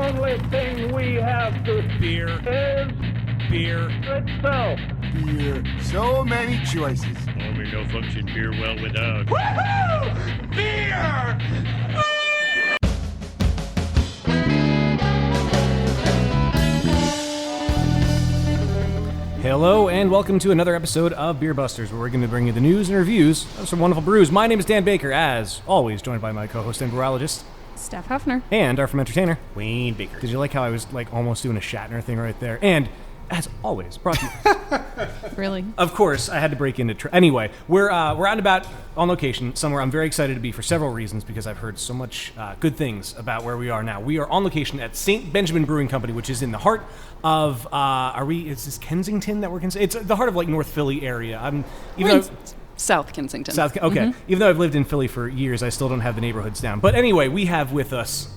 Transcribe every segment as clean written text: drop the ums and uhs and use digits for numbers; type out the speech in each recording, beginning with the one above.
only thing we have to Beer. is Beer. itself. Beer. So many choices. Only no function beer well without. Woohoo! Beer! Hello and welcome to another episode of Beer Busters, where we're going to bring you the news and reviews of some wonderful brews. My name is Dan Baker, as always, joined by my co-host and brewologist, Steph Huffner. and our from entertainer, Wayne Baker. Did you like how I was almost doing a Shatner thing right there? And as always, brought to you. Really? Of course, I had to break into. Anyway, we're out and about on location somewhere. I'm very excited to be for several reasons because I've heard so much good things about where we are now. We are on location at St. Benjamin Brewing Company, which is in the heart of. Is this Kensington that we're considering? It's the heart of North Philly area. South Kensington. Okay. Even though I've lived in Philly for years, I still don't have the neighborhoods down. But anyway, we have with us.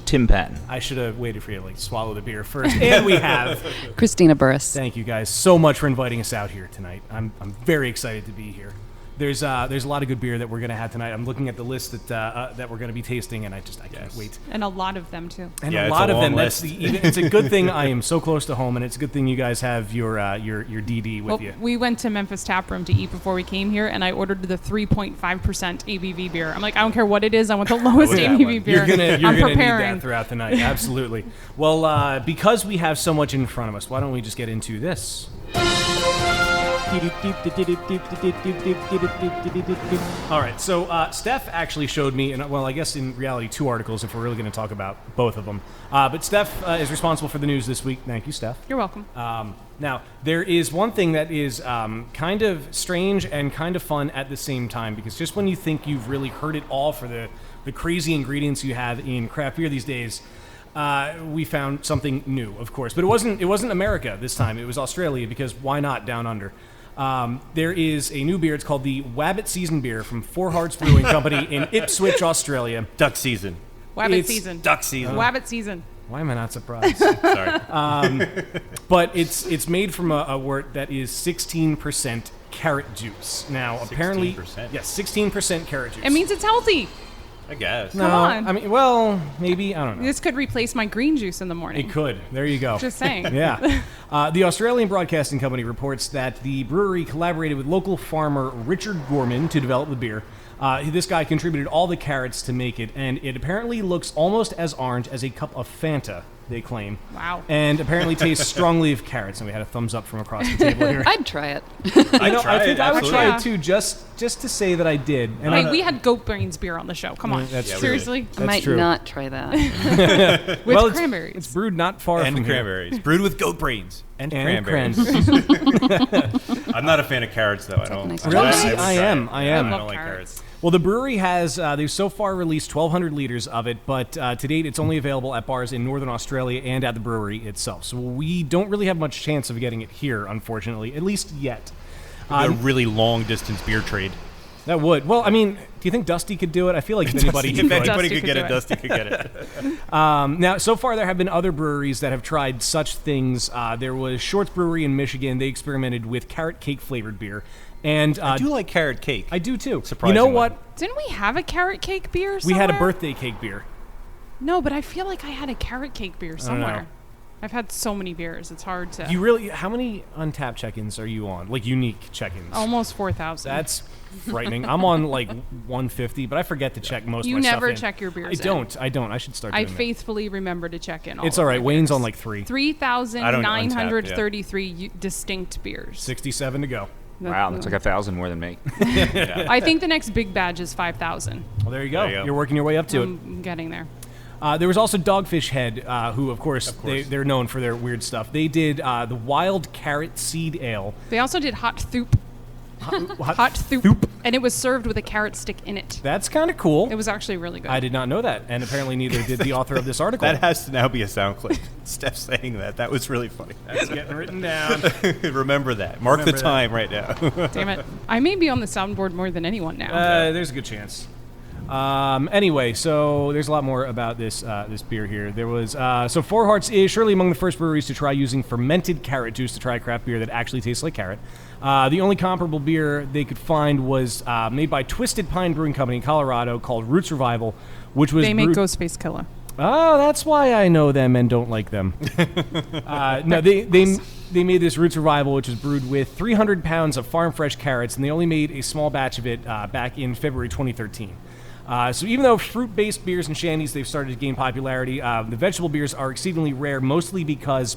Tim Patton. I should have waited for you to swallow the beer first. And we have Christina Burris. Thank you guys so much for inviting us out here tonight. I'm very excited to be here. There's a lot of good beer that we're going to have tonight. I'm looking at the list that we're going to be tasting, and I can't wait. And a lot of them, too. And Yeah, a lot it's a of them. long That's list. it's a good thing I am so close to home, and it's a good thing you guys have your DD with Well, you. we went to Memphis Tap Room to eat before we came here, and I ordered the 3.5% ABV beer. I'm like, I don't care what it is. I want the lowest Yeah, ABV beer. You're gonna I'm need preparing. that throughout the night. Absolutely. Well, because we have so much in front of us, why don't we just get into this? All right, so Steph actually showed me, and I guess in reality 2 articles if we're really going to talk about both of them. But Steph is responsible for the news this week. Thank you, Steph. You're welcome. Now, there is one thing that is kind of strange and kind of fun at the same time, because just when you think you've really heard it all for the crazy ingredients you have in craft beer these days, we found something new, of course. But it wasn't America this time. It was Australia, because why not down under? There is a new beer. It's called the Wabbit Season Beer from Four Hearts Brewing Company in Ipswich, Australia. Duck season. Wabbit it's season. Duck season. Wabbit season. Why am I not surprised? Sorry. But it's made from a wort that is 16% carrot juice. Now, apparently, 16%? yes, 16% carrot juice. It means it's healthy. I guess. no, Come on. I mean, well, maybe, I don't know. This could replace my green juice in the morning. It could. There you go. Just saying. Yeah. The Australian Broadcasting Company reports that the brewery collaborated with local farmer Richard Gorman to develop the beer. This guy contributed all the carrots to make it, and it apparently looks almost as orange as a cup of Fanta, they claim. Wow. And apparently tastes strongly of carrots, and we had a thumbs up from across the table here. I'd try it. I think I would try Yeah. it too, just to say that I did. And Wait, we had goat brains beer on the show. Come on. That's true. Seriously? I might true. not try that. With well, cranberries. It's brewed not far And from here. cranberries. Brewed with goat brains. And cranberries. I'm not a fan of carrots, though. I don't. nice Really? choice. I am. I love don't like carrots. carrots. Well, the brewery has, they've so far released 1,200 liters of it, but to date it's only available at bars in Northern Australia and at the brewery itself. So we don't really have much chance of getting it here, unfortunately, at least yet. A really long distance beer trade. That would. Well, I mean, do you think Dusty could do it? I feel like anybody If could. anybody Dusty could could get do it, it. Dusty could get it. Now, so far there have been other breweries that have tried such things. There was Shorts Brewery in Michigan. They experimented with carrot cake flavored beer. And I do like carrot cake. I do too. Surprisingly. You know what? Didn't we have a carrot cake beer We somewhere? had a birthday cake beer. No, but I feel like I had a carrot cake beer don't somewhere. know. I've had so many beers. It's hard to... You really? How many untapped check-ins are you on? Like unique check-ins? Almost 4,000. That's frightening. I'm on like 150, but I forget to check most You of my stuff never in. check your beers I don't. I should start I doing faithfully remember to check in all that. It's of all right. my Wayne's beers. on like 3. 3,933 distinct beers. 67 to go. Wow, that's like 1,000 more than me. I think the next big badge is 5,000. Well, there you go. There you go. You're working your way up to it. I'm getting there. There was also Dogfish Head, who, of course. They're known for their weird stuff. They did the Wild Carrot Seed Ale. They also did hot thoop. Hot thoop. And it was served with a carrot stick in it. That's kind of cool. It was actually really good. I did not know that, and apparently neither did the author of this article. That has to now be a sound clip. Steph saying that. That was really funny. That's getting written down. Remember that. Mark Remember the that. time right now. Damn it. I may be on the soundboard more than anyone now. There's a good chance. Anyway, so there's a lot more about this beer here. There was so Four Hearts is surely among the first breweries to try using fermented carrot juice to try a craft beer that actually tastes like carrot. The only comparable beer they could find was made by Twisted Pine Brewing Company in Colorado called Roots Revival, which was They make brewed- Ghostface Killer. Oh, that's why I know them and don't like them. No, they made this Root Survival, which is brewed with 300 pounds of farm fresh carrots, and they only made a small batch of it back in February 2013. So even though fruit-based beers and shandies, they've started to gain popularity, the vegetable beers are exceedingly rare, mostly because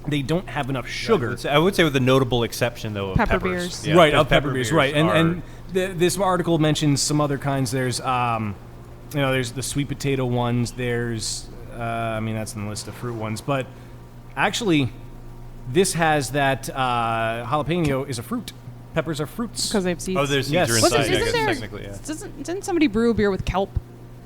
they don't have enough sugar. I would say with the notable exception, though, of Pepper peppers. beers. Yeah, Right, because of pepper beers, right. And this article mentions some other kinds. There's, there's the sweet potato ones. There's, that's in the list of fruit ones. But actually, this has that jalapeno is a fruit. Peppers are fruits. Because they have seeds. Oh, there's seeds Yes. are Wasn't- inside, I guess, there, technically, yeah. Didn't somebody brew a beer with kelp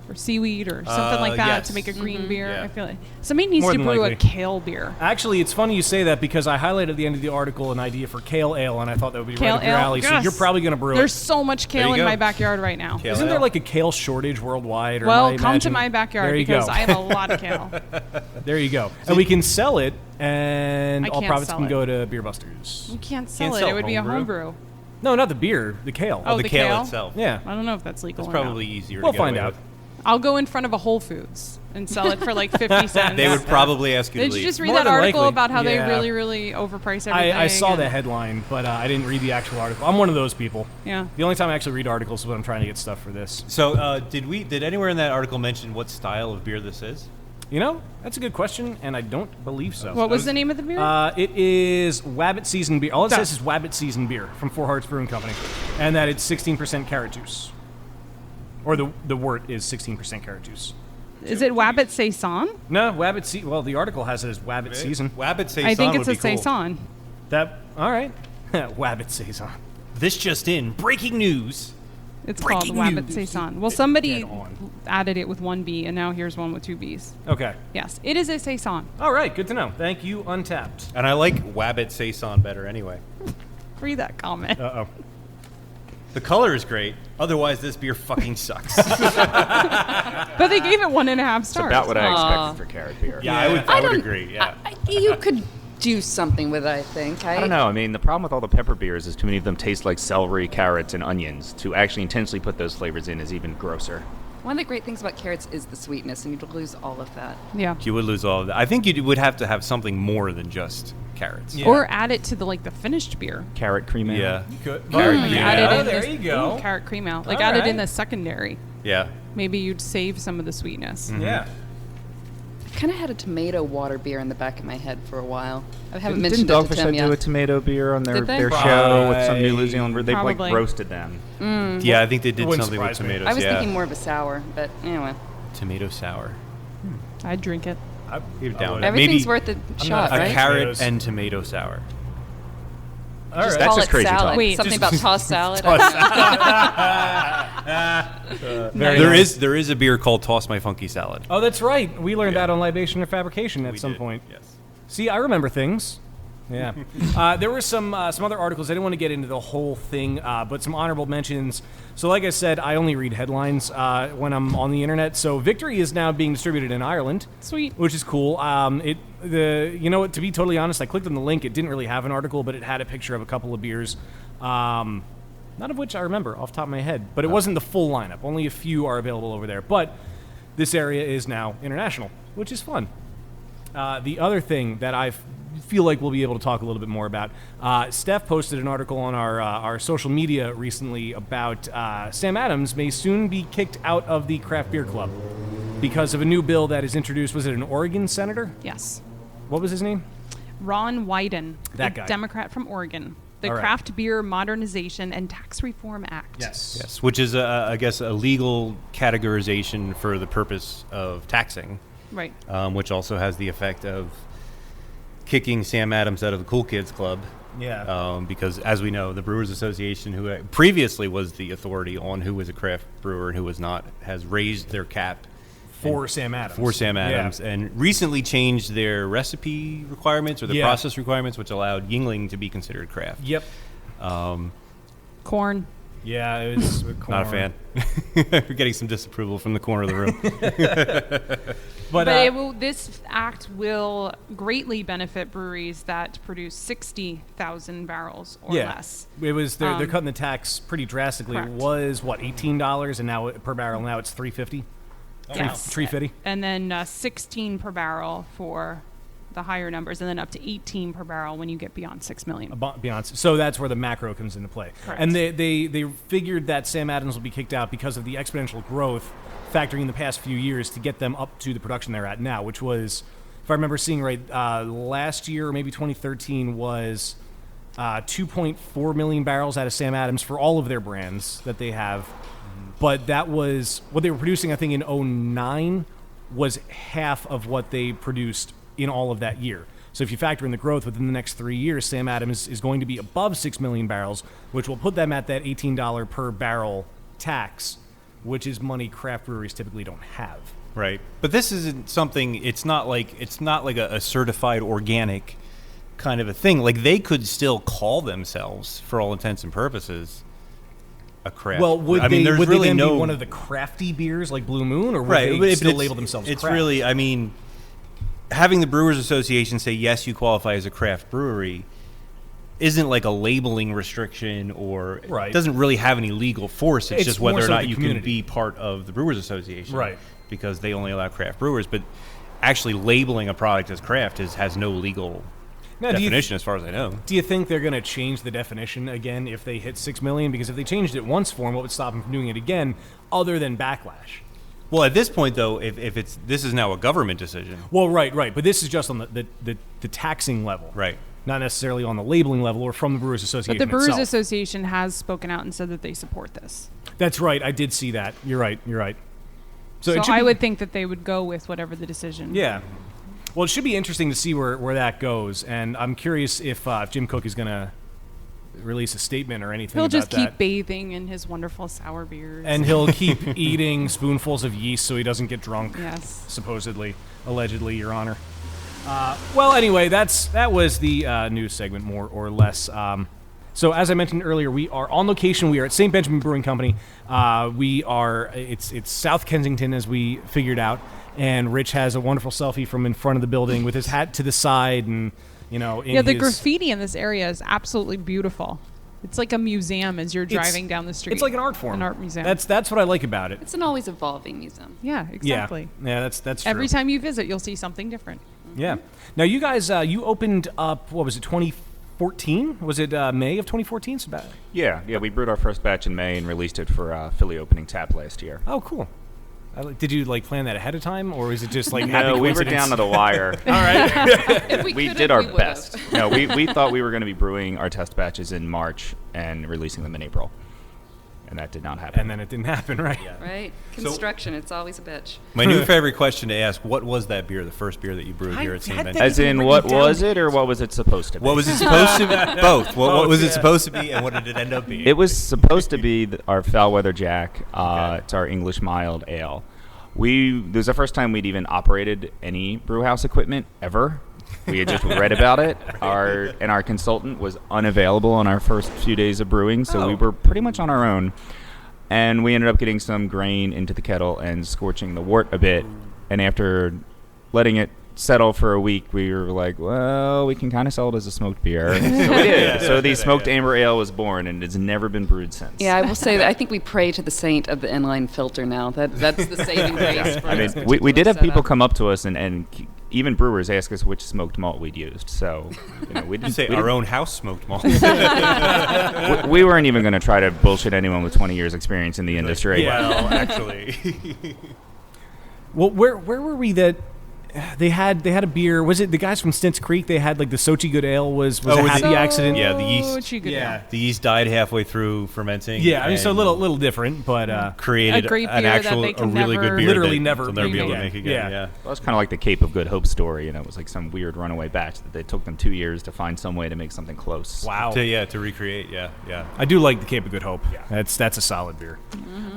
or seaweed or something like that yes. to make a green beer? Yeah. I feel like somebody needs More to than brew likely. a kale beer. Actually, it's funny you say that because I highlighted at the end of the article an idea for kale ale, and I thought that would be Kale right up your ale? alley. So Yes. you're probably going to brew There's it. so much There kale you in go. my backyard right now. Kale Isn't there ale. like a kale shortage worldwide? Or Well, am I come to imagining- my backyard There you because go. I have a lot of kale. There you go. And we can sell it, and I all can't profits sell can it. go to Beer Busters. You can't sell Can't it. sell It would be a homebrew? homebrew. No, not the beer, the kale. Oh, the the kale, kale? itself. Yeah. I don't know if that's legal It's or not. probably easier We'll to get find away out. with. I'll go in front of a Whole Foods and sell it for like 50 cents. They would probably ask you to Did you leave. just read More that than article likely. about how Yeah. they really, really overprice everything? I saw and- the headline, but I didn't read the actual article. I'm one of those people. Yeah. The only time I actually read articles is when I'm trying to get stuff for this. So, did anywhere in that article mention what style of beer this is? You know, that's a good question, and I don't believe so. What was the name of the beer? It is Wabbit Seasoned Beer. All it Duh. says is Wabbit Seasoned Beer from Four Hearts Brewing Company, and that it's 16% carrot juice. Or the wort is 16% carrot juice. Is it Wabbit Saison? No, Wabbit Well, the article has it as Wabbit Season. Wabbit Saison I think it's would a be cool. Saison. All right. Wabbit Saison. This just in. Breaking news. It's Breaking called Wabbit news. Saison. Well, somebody Dead on. added it with one B, and now here's one with two Bs. Okay. Yes, it is a Saison. All right, good to know. Thank you, Untapped. And I like Wabbit Saison better anyway. Read that comment. Uh-oh. The color is great. Otherwise, this beer fucking sucks. But they gave it 1.5 It's stars. about what I expected for carrot beer. Yeah, I would agree. Yeah. You could do something with it, I think. I don't know. I mean, the problem with all the pepper beers is too many of them taste like celery, carrots, and onions. To actually intentionally put those flavors in is even grosser. One of the great things about carrots is the sweetness, and you'd lose all of that. Yeah. You would lose all of that. I think you would have to have something more than just carrots. Yeah. Or add it to the finished beer. Carrot cream ale. Yeah. Good. Carrot Like, cream add ale. it in there the- you go. Ooh, carrot cream ale. Like All add it right. in the secondary. Yeah. Maybe you'd save some of the sweetness. Yeah. I kind of had a tomato water beer in the back of my head for a while. I haven't Didn't mentioned it to Dogfish Tim Head yet. do a tomato beer on their, Did they? their show with some New Right. Zealand where they like Probably. roasted them? Yeah, I think they did Wouldn't something with surprise me. tomatoes. I was yeah. thinking more of a sour, but anyway. Tomato sour. I'd drink it. You're down with it. Everything's Maybe worth a not shot, a a right? carrot Tomatoes. and tomato sour. All Just right. That's call just it crazy salad. talk. Wait. Something about tossed salad. Very There nice. is a beer called Toss My Funky Salad. Oh, that's right. We learned Yeah. that on Libation and Fabrication at We some did, point. Yes. See, I remember things. Yeah. There were some other articles. I didn't want to get into the whole thing, but some honorable mentions. So, like I said, I only read headlines when I'm on the internet. So, Victory is now being distributed in Ireland, Sweet. which is cool. You know what? To be totally honest, I clicked on the link. It didn't really have an article, but it had a picture of a couple of beers. None of which I remember off the top of my head, but it wasn't the full lineup. Only a few are available over there. But this area is now international, which is fun. The other thing that I feel like we'll be able to talk a little bit more about, Steph posted an article on our social media recently about Sam Adams may soon be kicked out of the Craft Beer Club because of a new bill that is introduced. Was it an Oregon senator? Yes. What was his name? Ron Wyden, That a guy. Democrat from Oregon. The All right. Craft Beer Modernization and Tax Reform Act. Yes, which is, I guess, a legal categorization for the purpose of taxing, Right. which also has the effect of kicking Sam Adams out of the Cool Kids Club. Yeah. Because, as we know, the Brewers Association, who previously was the authority on who was a craft brewer and who was not, has raised their cap For Sam Adams. for Sam Yeah. Adams and recently changed their recipe requirements or the Yeah. process requirements, which allowed Yingling to be considered craft. Yep. Corn. Yeah, it was Not a fan. We're getting some disapproval from the corner of the room. But, This act will greatly benefit breweries that produce 60,000 barrels or less. It was they're cutting the tax pretty drastically. Correct. It was what $18 and now per barrel. Now it's $3.50. Yes. Tree Fitty. And then 16 per barrel for the higher numbers, and then up to 18 per barrel when you get beyond 6 million. Beyond. So that's where the macro comes into play. Correct. And they figured that Sam Adams will be kicked out because of the exponential growth factoring in the past few years to get them up to the production they're at now, which was, if I remember seeing right, last year or maybe 2013 was 2.4 million barrels out of Sam Adams for all of their brands that they have. But that was what they were producing, I think, in 2009 was half of what they produced in all of that year. So if you factor in the growth within the next 3 years, Sam Adams is going to be above 6 million barrels, which will put them at that $18 per barrel tax, which is money craft breweries typically don't have. Right. But this isn't something, it's not like a certified organic kind of a thing. Like, they could still call themselves, for all intents and purposes, a craft. Well, would there's they really then no be one of the crafty beers like Blue Moon, or would right. they But still it's- label themselves It's craft? really, I mean, having the Brewers Association say, yes, you qualify as a craft brewery isn't like a labeling restriction, or Right. it doesn't really have any legal force. It's just more whether or so not the you community. can be part of the Brewers Association. Right. Because they only allow craft brewers. But actually labeling a product as craft has no legal Now, do you definition as far as I know. Do you think they're going to change the definition again if they hit 6 million? Because if they changed it once for them, what would stop them from doing it again, other than backlash? Well, at this point, though, if this is now a government decision. Well, right. But this is just on the taxing level. Right. Not necessarily on the labeling level or from the Brewers Association But the Brewers itself. Association has spoken out and said that they support this. That's right. I did see that. You're right. So, So it should I be- would think that they would go with whatever the decision. Yeah. Well, it should be interesting to see where that goes. And I'm curious if Jim Cook is going to release a statement or anything He'll about just keep that. bathing in his wonderful sour beers. And he'll keep eating spoonfuls of yeast so he doesn't get drunk. Yes. Supposedly, allegedly, Your Honor. Well, anyway, that was the news segment, more or less. So, as I mentioned earlier, we are on location. We are at St. Benjamin Brewing Company. It's South Kensington, as we figured out. And Rich has a wonderful selfie from in front of the building with his hat to the side, and in the his, graffiti in this area is absolutely beautiful. It's like a museum as you're driving down the street. It's like an art form. An art museum. That's what I like about it. It's an always evolving museum. yeah, exactly. Yeah, that's true. Every time you visit, you'll see something different. Yeah. Now, you guys, you opened up, what was it, 2014? Was it May of 2014? So about, Yeah, we brewed our first batch in May and released it for Philly opening tap last year. oh, cool. Did you plan that ahead of time, or was it just like No, happy we were coincidence? down to the wire. All right. If We could've, did our we would've. best. No, we thought we were going to be brewing our test batches in March and releasing them in April. And that did not happen. And then it didn't happen, right? Right? Construction, it's always a bitch. My new favorite question to ask: what was that beer? The first beer that you brewed here at St. had Benjamin? As in, what was it, or what was it supposed to be? What was it supposed to be? Both. What was it supposed to be, and what did it end up being? It was supposed to be our Foul Weather Jack. It's our English mild ale. This was the first time we'd even operated any brew house equipment ever. We had just read about it. Our consultant was unavailable on our first few days of brewing, so we were pretty much on our own. And we ended up getting some grain into the kettle and scorching the wort a bit. And after letting it settle for a week, we were like, well, we can kind of sell it as a smoked beer. So we did. So the smoked amber ale was born, and it's never been brewed since. Yeah, I will say that I think we pray to the saint of the inline filter now. That's the saving grace for I this mean, we did have particular people setup. come up to us and even brewers ask us which smoked malt we'd used. So, we You didn't say our own house smoked malt. we weren't even going to try to bullshit anyone with 20 years experience in the industry. Well, actually, Well, where were we that they had a beer? Was it the guys from Stints Creek? They had like the Sochi Good Ale was a was happy it- accident. Yeah, the yeast. Sochi Good Ale. the yeast died halfway through fermenting. Yeah, I mean, so a and little different, but created A great an beer that actual they a can really never- good beer. Literally that never they'll never be able to make make again. again. Yeah. Yeah. Well, it's kind of like the Cape of Good Hope story. It was like some weird runaway batch that they took them 2 years to find some way to make something close. wow. To recreate. Yeah. I do like the Cape of Good Hope. Yeah. That's a solid beer.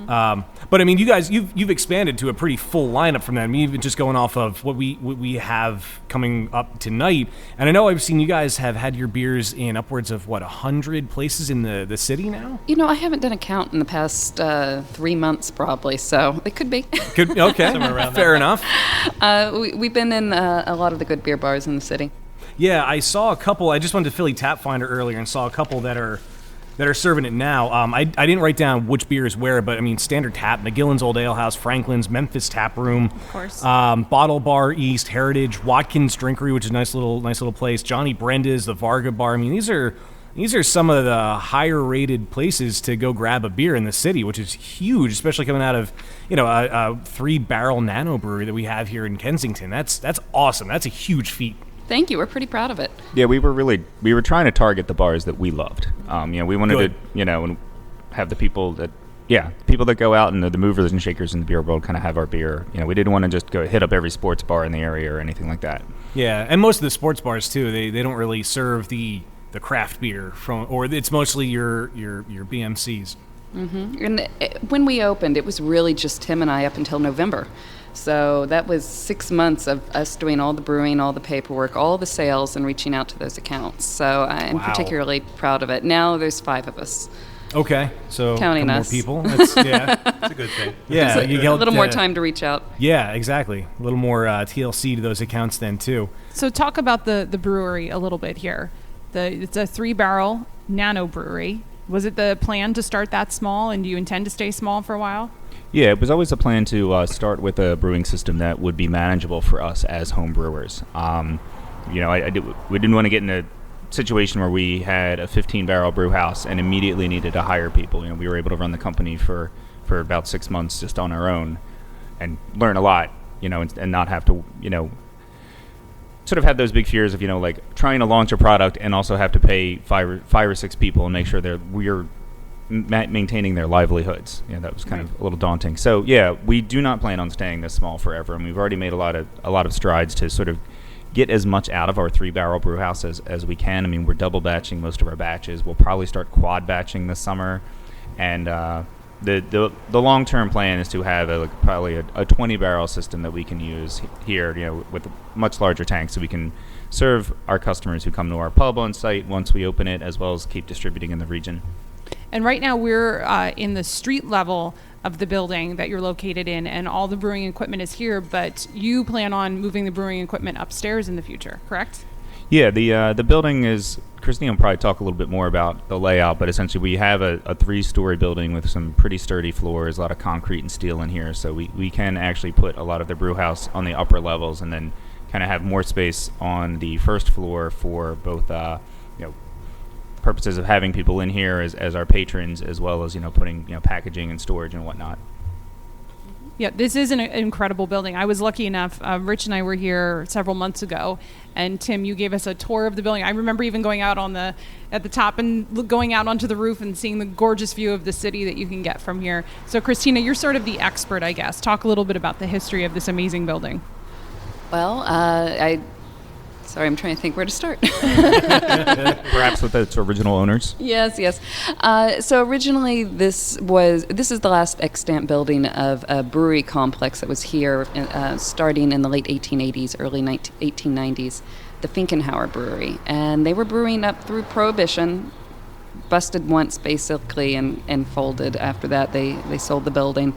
But I mean, you guys, you've expanded to a pretty full lineup from that. I mean, even just going off of what we have coming up tonight, and I know I've seen you guys have had your beers in upwards of 100 places in the city now. You know, I haven't done a count in the past 3 months, probably, so it could be. Good, okay, fair enough. We've been in a lot of the good beer bars in the city. Yeah, I saw a couple. I just went to Philly Tap Finder earlier and saw a couple that are that are serving it now. I didn't write down which beer is where, but I mean, Standard Tap, McGillen's Old Ale House, Franklin's, Memphis Tap Room, Of course. Bottle Bar East, Heritage, Watkins Drinkery, which is a nice little place, Johnny Brenda's, the Varga Bar. I mean, these are some of the higher rated places to go grab a beer in the city, which is huge, especially coming out of, a 3-barrel nano brewery that we have here in Kensington. That's awesome. That's a huge feat. Thank you. We're pretty proud of it. Yeah, we were trying to target the bars that we loved. We wanted Good. to, and have the people that go out and the movers and shakers in the beer world kind of have our beer. We didn't want to just go hit up every sports bar in the area or anything like that. Yeah, and most of the sports bars too, they don't really serve the craft beer or it's mostly your BMCs. And when we opened, it was really just Tim and I up until November. So that was 6 months of us doing all the brewing, all the paperwork, all the sales, and reaching out to those accounts. So I'm Wow. particularly proud of it. Now there's 5 of us. Okay, so Counting more us. people. That's, yeah, That's a good thing. yeah. You a get little more time to reach out. Yeah, exactly. A little more TLC to those accounts then too. So talk about the brewery a little bit here. It's a 3-barrel nano brewery. Was it the plan to start that small, and do you intend to stay small for a while? Yeah, it was always a plan to start with a brewing system that would be manageable for us as home brewers. We didn't want to get in a situation where we had a 15-barrel brew house and immediately needed to hire people. We were able to run the company for about 6 months just on our own and learn a lot, and not have to, sort of have those big fears of, like trying to launch a product and also have to pay five or six people and make sure that we're maintaining their livelihoods. That was kind of a little daunting. So yeah, we do not plan on staying this small forever, and we've already made a lot of strides to sort of get as much out of our 3-barrel brew house as we can. I mean, we're double batching most of our batches. We'll probably start quad batching this summer, and the long-term plan is to have probably a 20-barrel system that we can use here, with a much larger tank, so we can serve our customers who come to our pub on site once we open it, as well as keep distributing in the region. And right now we're in the street level of the building that you're located in, and all the brewing equipment is here, but you plan on moving the brewing equipment upstairs in the future, correct? Yeah, the building is, Christine will probably talk a little bit more about the layout, but essentially we have a 3-story building with some pretty sturdy floors, a lot of concrete and steel in here, so we can actually put a lot of the brew house on the upper levels and then kind of have more space on the first floor for both purposes of having people in here as our patrons, as well as putting packaging and storage and whatnot. Yeah, this is an incredible building. I was lucky enough, Rich and I were here several months ago, and Tim, you gave us a tour of the building. I remember even going out at the top and going out onto the roof and seeing the gorgeous view of the city that you can get from here. So Christina, you're sort of the expert, I guess. Talk a little bit about the history of this amazing building. Well, I'm trying to think where to start. Perhaps with its original owners. Yes. So originally, this is the last extant building of a brewery complex that was here, starting in the late 1880s, early 1890s, the Finkenhauer Brewery, and they were brewing up through Prohibition. Busted once basically, and folded. After that, they sold the building.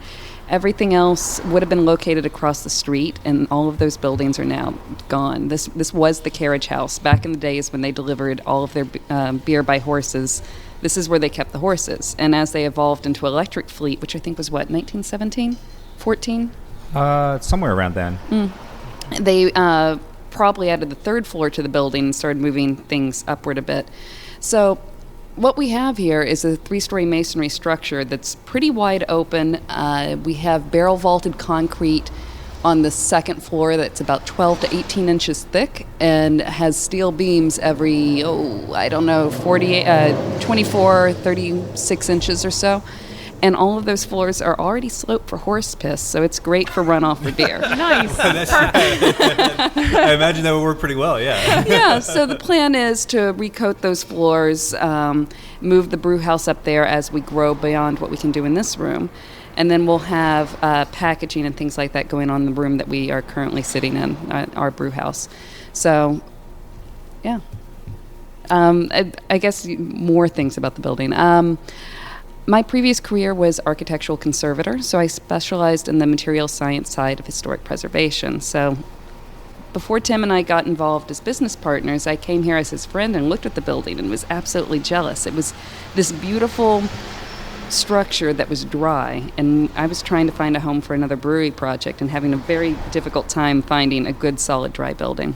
Everything else would have been located across the street, and all of those buildings are now gone. This was the carriage house. Back in the days when they delivered all of their beer by horses, this is where they kept the horses. And as they evolved into electric fleet, which I think was, 1917? 14? Somewhere around then. They probably added the 3rd floor to the building and started moving things upward a bit. So what we have here is a 3-story masonry structure that's pretty wide open. We have barrel vaulted concrete on the 2nd floor that's about 12 to 18 inches thick and has steel beams every, 24, 36 inches or so. And all of those floors are already sloped for horse piss, so it's great for runoff for beer. Nice. I imagine that would work pretty well, yeah. Yeah, so the plan is to recoat those floors, move the brew house up there as we grow beyond what we can do in this room. And then we'll have packaging and things like that going on in the room that we are currently sitting in, our brew house. So, yeah. I guess more things about the building. My previous career was architectural conservator, so I specialized in the material science side of historic preservation. So before Tim and I got involved as business partners, I came here as his friend and looked at the building and was absolutely jealous. It was this beautiful structure that was dry, and I was trying to find a home for another brewery project and having a very difficult time finding a good, solid, dry building.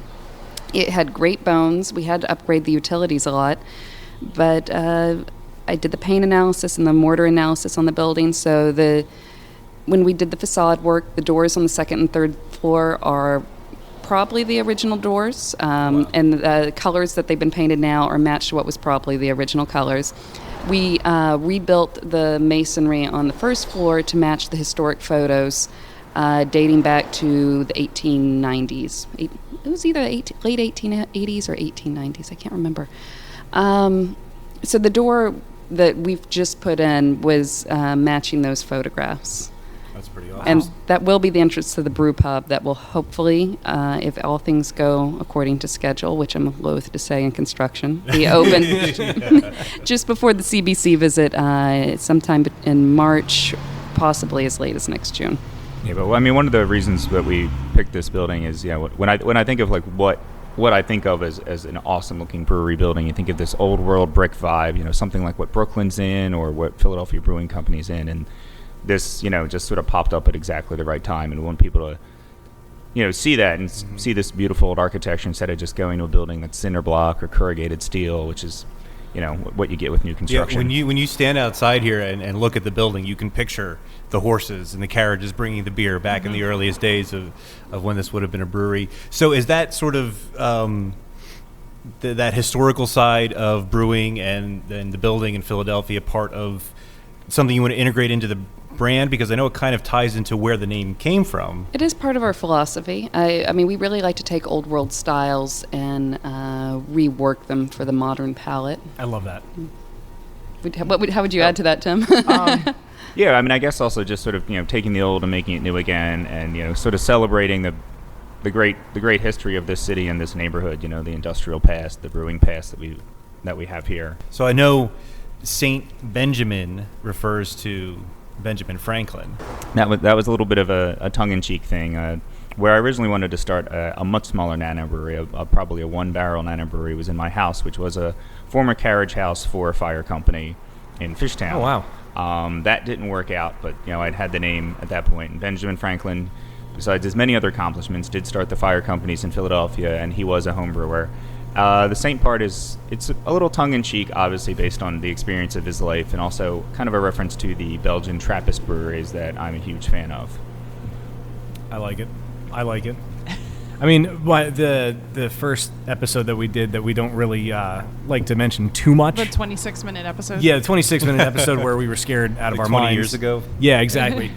It had great bones. We had to upgrade the utilities a lot, but I did the paint analysis and the mortar analysis on the building, so when we did the facade work, the doors on the second and third floor are probably the original doors, and the colors that they've been painted now are matched to what was probably the original colors. We rebuilt the masonry on the first floor to match the historic photos dating back to the 1890s. It was either late 1880s or 1890s, I can't remember. So the door that we've just put in was matching those photographs. That's pretty awesome. And that will be the entrance to the brew pub that will hopefully, if all things go according to schedule, which I'm loath to say in construction, be open just before the CBC visit sometime in March, possibly as late as next June. Yeah, but I mean, one of the reasons that we picked this building is, when I think of like what I think of as an awesome looking brewery building, you think of this old world brick vibe, something like what Brooklyn's in or what Philadelphia Brewing Company's in, and this, just sort of popped up at exactly the right time, and we want people to, see that and see this beautiful old architecture instead of just going to a building that's cinder block or corrugated steel, which is, what you get with new construction. Yeah, when you stand outside here and look at the building, you can picture the horses and the carriages bringing the beer back in the earliest days of when this would have been a brewery. So is that sort of that historical side of brewing and the building in Philadelphia part of something you want to integrate into the brand? Because I know it kind of ties into where the name came from. It is part of our philosophy. I mean, we really like to take old world styles and rework them for the modern palate. I love that. How would you add to that, Tim? Yeah, I mean, I guess also just sort of taking the old and making it new again, and sort of celebrating the great history of this city and this neighborhood. The industrial past, the brewing past that we have here. So I know Saint Benjamin refers to Benjamin Franklin. That was a little bit of a tongue-in-cheek thing. Where I originally wanted to start a much smaller nano brewery, probably a one-barrel nano brewery, was in my house, which was a former carriage house for a fire company in Fishtown. Oh, wow. That didn't work out, but I'd had the name at that point. And Benjamin Franklin, besides his many other accomplishments, did start the fire companies in Philadelphia, and he was a home brewer. The Saint part it's a little tongue-in-cheek, obviously based on the experience of his life, and also kind of a reference to the Belgian Trappist breweries that I'm a huge fan of. I like it. I mean, the first episode that we did that we don't really like to mention too much. The 26-minute episode. Yeah, the 26-minute episode where we were scared out of our 20 minds. years ago? Yeah, exactly.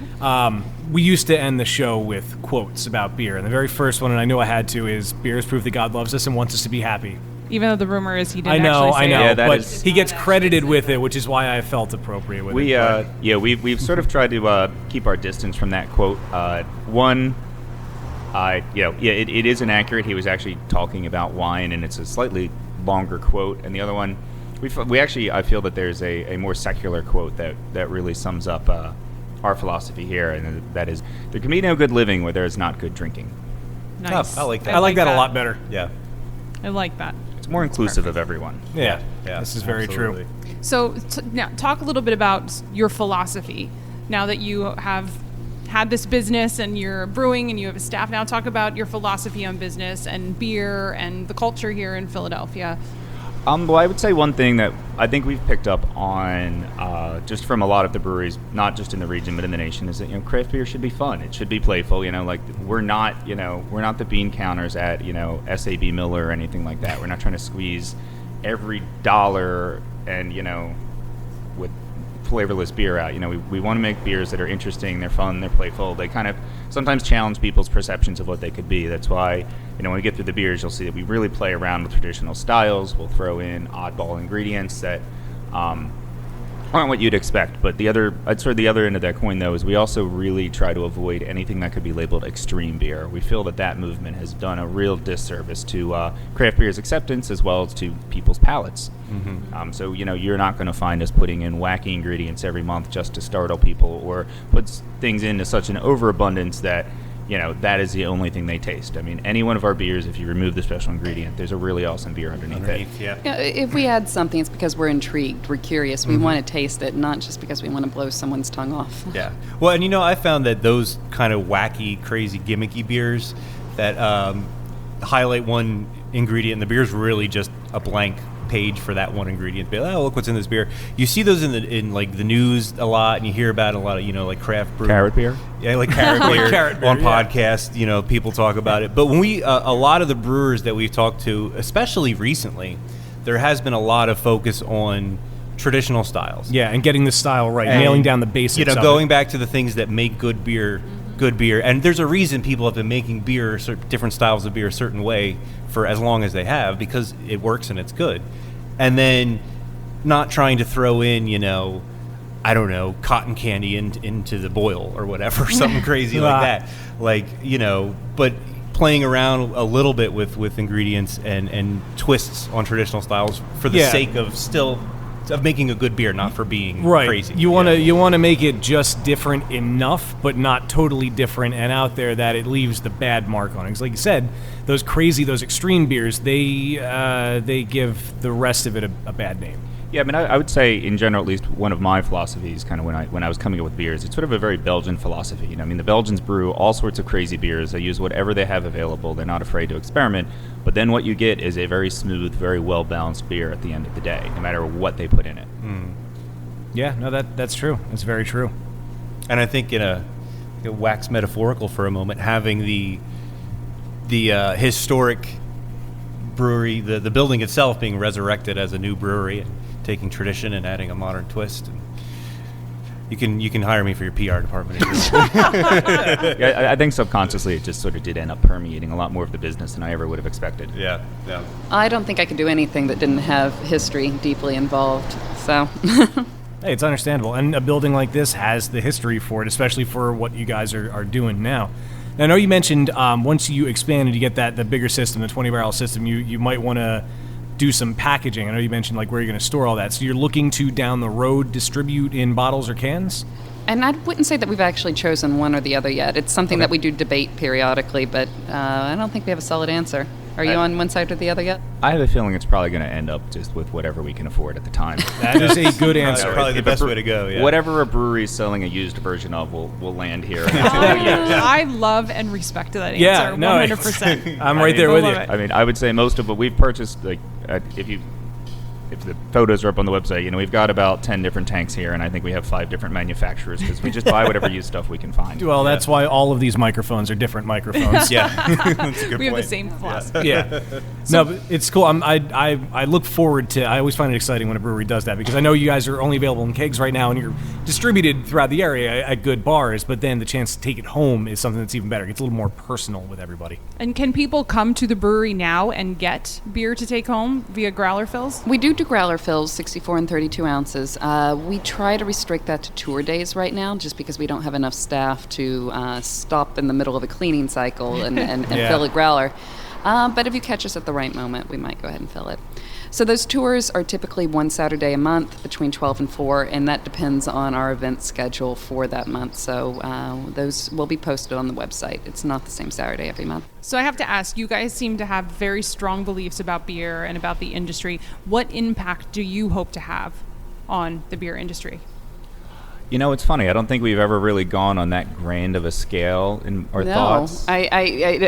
We used to end the show with quotes about beer. And the very first one, and I know I had to, is beer is proof that God loves us and wants us to be happy. Even though the rumor is he didn't I actually say know, it. Yeah, but he gets credited with it, which is why I felt appropriate with it. We've sort of tried to keep our distance from that quote. It is inaccurate. He was actually talking about wine, and it's a slightly longer quote. And the other one, I feel that there's a more secular quote that really sums up our philosophy here, and that is, there can be no good living where there is not good drinking. Nice. I like that. I like that a lot better. Yeah. I like that. It's more inclusive of everyone. Yeah, Yeah. this is very absolutely. true. So now talk a little bit about your philosophy. Now that you have had this business and you're brewing and you have a staff, now talk about your philosophy on business and beer and the culture here in Philadelphia. Well, I would say one thing that I think we've picked up on just from a lot of the breweries, not just in the region but in the nation, is that craft beer should be fun. It should be playful. Like we're not the bean counters at SAB Miller or anything like that. We're not trying to squeeze every dollar and with flavorless beer out. We want to make beers that are interesting, they're fun, they're playful. They kind of sometimes challenge people's perceptions of what they could be. That's why when we get through the beers, you'll see that we really play around with traditional styles. We'll throw in oddball ingredients that aren't what you'd expect. But the other end of that coin, though, is we also really try to avoid anything that could be labeled extreme beer. We feel that movement has done a real disservice to craft beer's acceptance as well as to people's palates. Mm-hmm. So you're not going to find us putting in wacky ingredients every month just to startle people, or put things into such an overabundance that that is the only thing they taste. I mean, any one of our beers, if you remove the special ingredient, there's a really awesome beer underneath it. Yeah. Yeah, if we add something, it's because we're intrigued, we're curious, we want to taste it, not just because we want to blow someone's tongue off. Yeah. Well, and I found that those kind of wacky, crazy, gimmicky beers that highlight one ingredient, and the beer's really just a blank page for that one ingredient. Be like, oh, look what's in this beer. You see those in like the news a lot, and you hear about it a lot of like craft brew. Carrot beer? Yeah, like carrot beer, Carrot beer, on yeah. podcasts. People talk about it. But when we a lot of the brewers that we've talked to, especially recently, there has been a lot of focus on traditional styles. Yeah, and getting the style right, And, nailing down the basics. of going it. back to the things that make good beer. And there's a reason people have been making beer, different styles of beer, a certain way for as long as they have, because it works and it's good. And then not trying to throw in, I don't know, cotton candy into the boil or whatever, something crazy like that. But playing around a little bit with ingredients and twists on traditional styles for the sake of making a good beer, not for being crazy. You want to make it just different enough, but not totally different and out there that it leaves the bad mark on it. Because, like you said, those extreme beers, they give the rest of it a bad name. Yeah, I mean, I would say in general, at least one of my philosophies, kind of when I was coming up with beers, it's sort of a very Belgian philosophy. I mean, the Belgians brew all sorts of crazy beers. They use whatever they have available. They're not afraid to experiment. But then what you get is a very smooth, very well-balanced beer at the end of the day, no matter what they put in it. Yeah, no, that's true. That's very true. And I think wax metaphorical for a moment, having the historic brewery, the building itself being resurrected as a new brewery, and taking tradition and adding a modern twist. And you can hire me for your PR department. If you want. Yeah, I think subconsciously it just sort of did end up permeating a lot more of the business than I ever would have expected. Yeah. I don't think I could do anything that didn't have history deeply involved, so... Hey, it's understandable. And a building like this has the history for it, especially for what you guys are doing now. Now, I know you mentioned once you expand and you get the bigger system, the 20-barrel system, you might want to do some packaging. I know you mentioned like where you're going to store all that. So you're looking to, down the road, distribute in bottles or cans? And I wouldn't say that we've actually chosen one or the other yet. It's something that we do debate periodically, but I don't think we have a solid answer. Are you on one side or the other yet? I have a feeling it's probably going to end up just with whatever we can afford at the time. That is a good answer. That's probably the best way to go, yeah. Whatever a brewery is selling a used version of will land here. I love and respect that answer. Yeah, no, 100%. I'm right there with you. love it. I mean, I would say most of what we've purchased, like if the photos are up on the website, we've got about 10 different tanks here, and I think we have 5 different manufacturers because we just buy whatever used stuff we can find. Well, that's why all of these microphones are different microphones. Yeah. That's a good We have point. the same philosophy. Yeah. No, but it's cool. I look forward to. I always find it exciting when a brewery does that because I know you guys are only available in kegs right now and you're distributed throughout the area at good bars. But then the chance to take it home is something that's even better. It gets a little more personal with everybody. And can people come to the brewery now and get beer to take home via growler fills? We do growler fills, 64 and 32 ounces. We try to restrict that to tour days right now just because we don't have enough staff to stop in the middle of a cleaning cycle and Yeah. fill a growler. But if you catch us at the right moment, we might go ahead and fill it. So those tours are typically one Saturday a month between 12 and 4, and that depends on our event schedule for that month. So those will be posted on the website. It's not the same Saturday every month. So I have to ask, you guys seem to have very strong beliefs about beer and about the industry. What impact do you hope to have on the beer industry? It's funny. I don't think we've ever really gone on that grand of a scale in our thoughts. I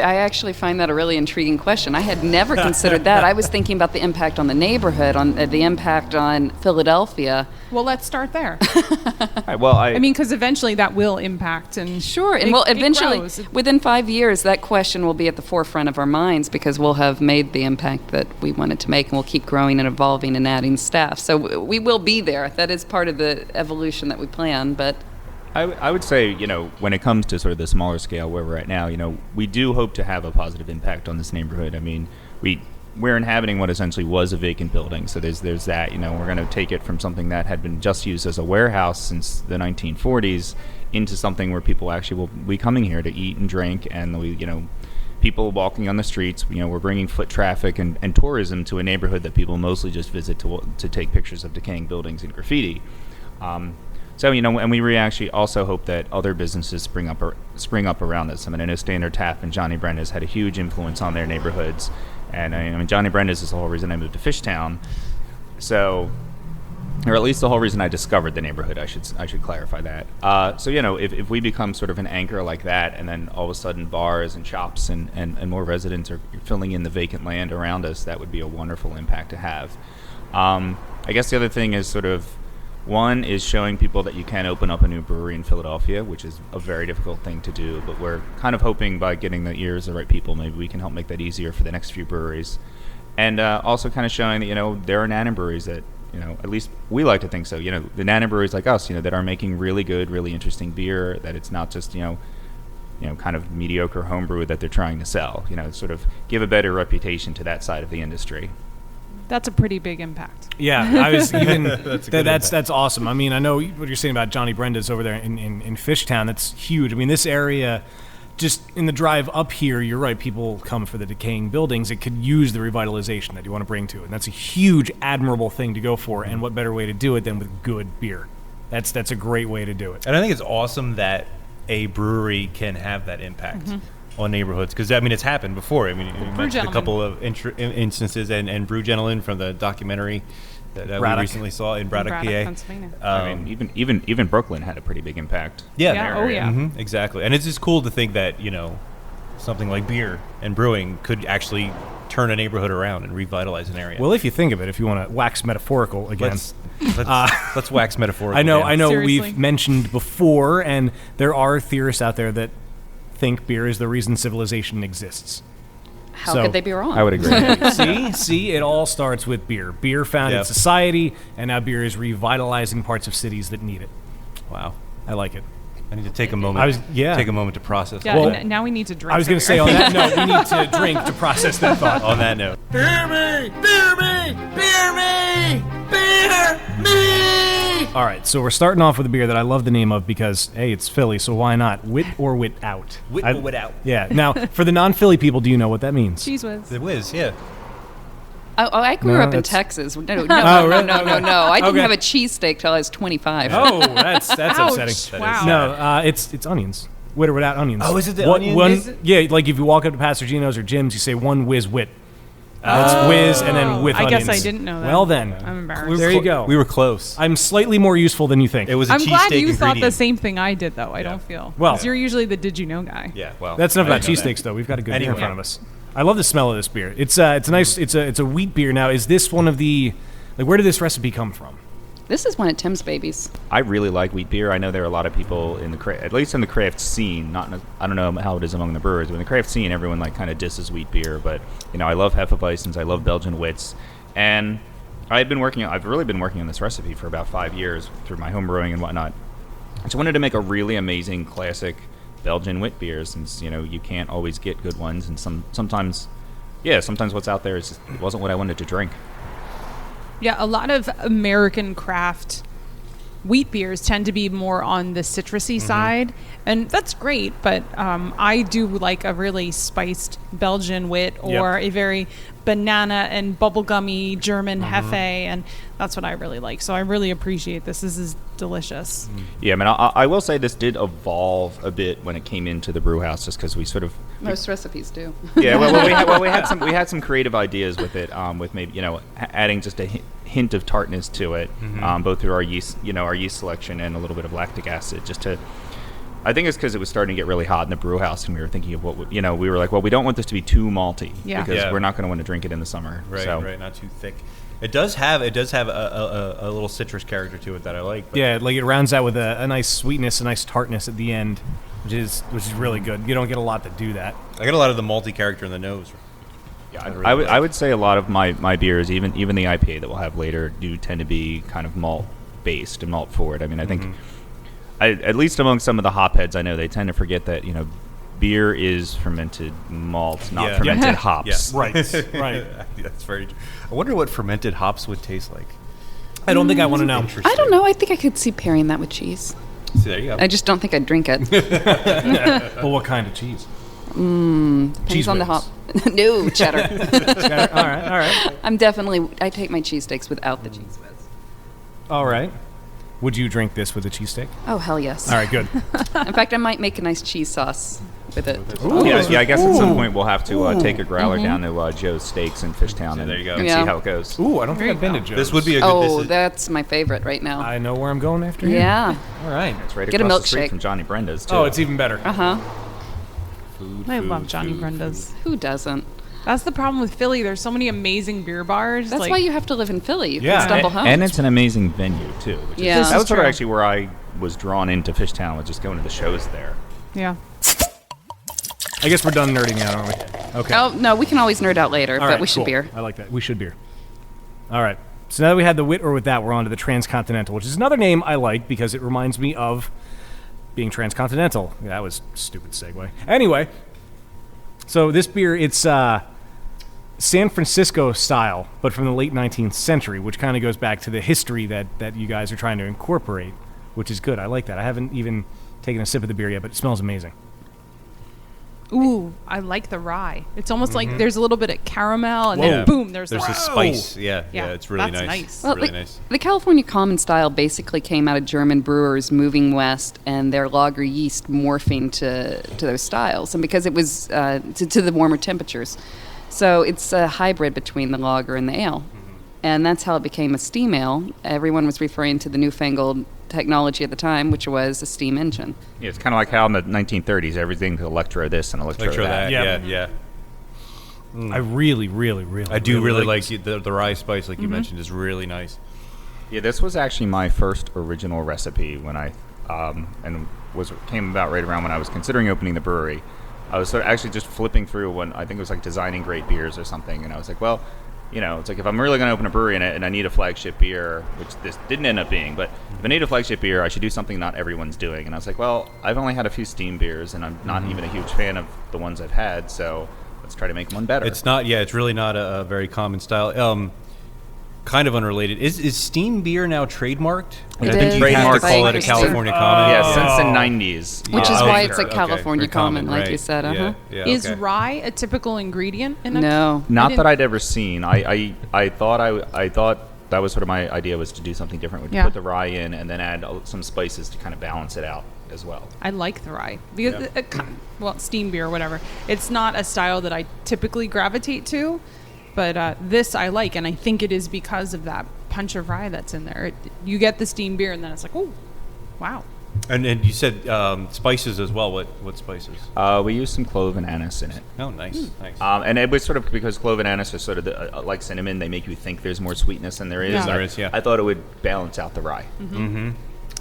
actually find that a really intriguing question. I had never considered that. I was thinking about the impact on the neighborhood, on the impact on Philadelphia. Well, let's start there. All right, well, I mean, because eventually that will impact. And Sure, and it eventually, grows. within 5 years, that question will be at the forefront of our minds because we'll have made the impact that we wanted to make, and we'll keep growing and evolving and adding staff. So we will be there. That is part of the evolution that we plan, but... I would say, when it comes to sort of the smaller scale where we're at now, we do hope to have a positive impact on this neighborhood. I mean, we're inhabiting what essentially was a vacant building, so there's that. We're going to take it from something that had been just used as a warehouse since the 1940s into something where people actually will be coming here to eat and drink, and people walking on the streets. We're bringing foot traffic and tourism to a neighborhood that people mostly just visit to take pictures of decaying buildings and graffiti. So and we actually also hope that other businesses spring up around us. I mean, I know Standard Tap and Johnny Brenda's had a huge influence on their neighborhoods, and I mean Johnny Brenda's is the whole reason I moved to Fishtown. So, or at least the whole reason I discovered the neighborhood. I should clarify that. So if we become sort of an anchor like that, and then all of a sudden bars and shops and more residents are filling in the vacant land around us, that would be a wonderful impact to have. I guess the other thing is sort of, one is showing people that you can open up a new brewery in Philadelphia, which is a very difficult thing to do, but we're kind of hoping by getting the ears of the right people, maybe we can help make that easier for the next few breweries. And also kind of showing that, there are nana breweries that, at least we like to think so, the nana breweries like us, that are making really good, really interesting beer, that it's not just, kind of mediocre homebrew that they're trying to sell, sort of give a better reputation to that side of the industry. That's a pretty big impact. Yeah, I was even that's awesome. I mean, I know what you're saying about Johnny Brenda's over there in Fishtown. That's huge. I mean, this area, just in the drive up here, you're right, people come for the decaying buildings. It could use the revitalization that you want to bring to it. And that's a huge, admirable thing to go for. And what better way to do it than with good beer? That's a great way to do it. And I think it's awesome that a brewery can have that impact on neighborhoods, because I mean it's happened before. I mean, you mentioned a couple of instances, and Brew Gentleman from the documentary that we recently saw in Braddock, PA. Pennsylvania. I mean, even Brooklyn had a pretty big impact. Yeah. Oh yeah. Mm-hmm, exactly. And it's just cool to think that something like beer and brewing could actually turn a neighborhood around and revitalize an area. Well, if you think of it, if you want to wax metaphorical again. Let's wax metaphorical. I know Seriously. we've mentioned before, and there are theorists out there that think beer is the reason civilization exists. How could they be wrong? I would agree. See, it all starts with beer. Beer founded society, and now beer is revitalizing parts of cities that need it. Wow. I like it. I need to take a moment. Take a moment to process. Yeah. that. Now we need to drink. I was going to say, on that note, we need to drink to process that thought. On that note. All right, so we're starting off with a beer that I love the name of because, hey, it's Philly, so why not? Wit or Wit Out. Wit or Wit Out. Yeah. Now, for the non-Philly people, do you know what that means? Cheese whiz. The whiz, yeah. I grew up in Texas. No. I didn't have a cheesesteak till I was 25. Oh, that's upsetting. Wow. No, it's onions. Wit or Without onions. Oh, is it the onion? Is it? Yeah, like if you walk up to Pastor Gino's or Jim's, you say one whiz wit. That's whiz and then with I onions. guess I didn't know that. Well then, I'm embarrassed. there you go. We were close. I'm slightly more useful than you think. It was a I'm glad cheesesteak you thought the ingredient. same thing I did, though. I don't feel. Well- 'Cause you're usually the did you know guy. Yeah, well. That's enough I about didn't know that. cheesesteaks, though. We've got a good beer Anyway. in front of us. I love the smell of this beer. It's a nice. It's a wheat beer. Now, is this one of the where did this recipe come from? This is one of Tim's babies. I really like wheat beer. I know there are a lot of people in at least in the craft scene. I don't know how it is among the brewers, but in the craft scene, everyone kind of disses wheat beer. But I love Hefeweizens. I love Belgian Wits, and I've really been working on this recipe for about 5 years through my home brewing and whatnot. I just wanted to make a really amazing classic Belgian wit beer, since you can't always get good ones, and sometimes what's out there it wasn't what I wanted to drink. Yeah, a lot of American craft wheat beers tend to be more on the citrusy side, and that's great, but I do like a really spiced Belgian wit or a very banana and bubblegummy German Hefe, and that's what I really like. So I really appreciate this. This is delicious. Yeah, I mean, I will say this did evolve a bit when it came into the brew house, just because we sort of Most recipes do. yeah. We had some creative ideas with it, with maybe adding just a hint of tartness to it, both through our yeast selection and a little bit of lactic acid, just to. I think it's because it was starting to get really hot in the brew house, and we were thinking of we were like, well, we don't want this to be too malty, because we're not going to want to drink it in the summer. Right, not too thick. It does have a little citrus character to it that I like. But Yeah, it rounds out with a nice sweetness, a nice tartness at the end, which is really good. You don't get a lot to do that. I got a lot of the malty character in the nose. Yeah, I would say a lot of my beers, even the IPA that we'll have later, do tend to be kind of malt based and malt forward. I mean, I think. At least among some of the hopheads, I know they tend to forget that beer is fermented malt, not fermented hops. Right. That's very true. I wonder what fermented hops would taste like. I don't think I want to know. I don't know. I think I could see pairing that with cheese. So there you go. I just don't think I'd drink it. Well, what kind of cheese? Depends Cheese on the whiz. hop. No, cheddar. All right. I take my cheesesteaks without the cheese whiz. All right. Would you drink this with a cheesesteak? Oh, hell yes. All right, good. In fact, I might make a nice cheese sauce with it. Yeah, I guess at some point we'll have to take a growler down to Joe's Steaks in Fishtown and, there you go. and Yeah. see how it goes. Ooh, I don't think I've been to Joe's. This would be a good. Oh, this is, that's my favorite right now. I know where I'm going after here. Yeah. All right. It's right Get a across the street milkshake. from Johnny Brenda's, too. Oh, it's even better. Uh-huh. I love Johnny Brenda's. Who doesn't? That's the problem with Philly. There's so many amazing beer bars. That's like, why you have to live in Philly. You Yeah. can stumble home. And it's an amazing venue, too. Which Yeah. is, This that is was sort of true. actually where I was drawn into Fishtown, was just going to the shows there. Yeah. I guess we're done nerding out, aren't we? Okay. Oh, no, we can always nerd out later, All but right, we should cool. beer. I like that. We should beer. All right. So now that we had the wit or with that, we're on to the Transcontinental, which is another name I like because it reminds me of being transcontinental. Yeah, that was a stupid segue. Anyway, so this beer, it's San Francisco style, but from the late 19th century, which kind of goes back to the history that you guys are trying to incorporate, which is good. I like that. I haven't even taken a sip of the beer yet, but it smells amazing. Ooh, I like the rye. It's almost like there's a little bit of caramel, and Yeah. then boom, there's the There's rye. a spice. Yeah, Yeah, it's really that's nice. nice. Well, really like, nice. the California Common style basically came out of German brewers moving west and their lager yeast morphing to those styles, and because it was to the warmer temperatures. So it's a hybrid between the lager and the ale. And that's how it became a steam ale. Everyone was referring to the newfangled technology at the time, which was a steam engine. Yeah, it's kind of like how in the 1930s, everything's electro this and electro, Picture that. that. Yeah. Yeah, yeah. I really, really, really I do really like like the rye spice, like you mentioned, is really nice. Yeah, this was actually my first original recipe when I came about right around when I was considering opening the brewery. I was sort of actually just flipping through when I think it was like designing great beers or something, and I was like, well, you know, it's like if I'm really going to open a brewery and I need a flagship beer, which this didn't end up being, but if I need a flagship beer, I should do something not everyone's doing. And I was like, well, I've only had a few steam beers, and I'm not even a huge fan of the ones I've had, so let's try to make one better. It's not. Yeah, it's really not a very common style. Kind of unrelated. Is steam beer now trademarked? It I think is. you have to Trademarked call by it a Interesting. California Common. Yeah, since the 90s. Which is Oh, why sure. it's a Okay. California Or common, like right. you said. Yeah, Uh-huh. yeah, Is okay. rye a typical ingredient in a No. Not didn't- that I'd ever seen. I thought that was sort of my idea, was to do something different. We could Yeah. put the rye in and then add some spices to kind of balance it out as well. I like the rye because well, steam beer, whatever. It's not a style that I typically gravitate to, but this I like, and I think it is because of that punch of rye that's in there. You get the steam beer, and then it's like, oh, wow. And you said spices as well. What spices? We used some clove and anise in it. Oh, nice, nice. And it was sort of because clove and anise are sort of like cinnamon. They make you think there's more sweetness than there is. Yeah. There is, yeah. I thought it would balance out the rye.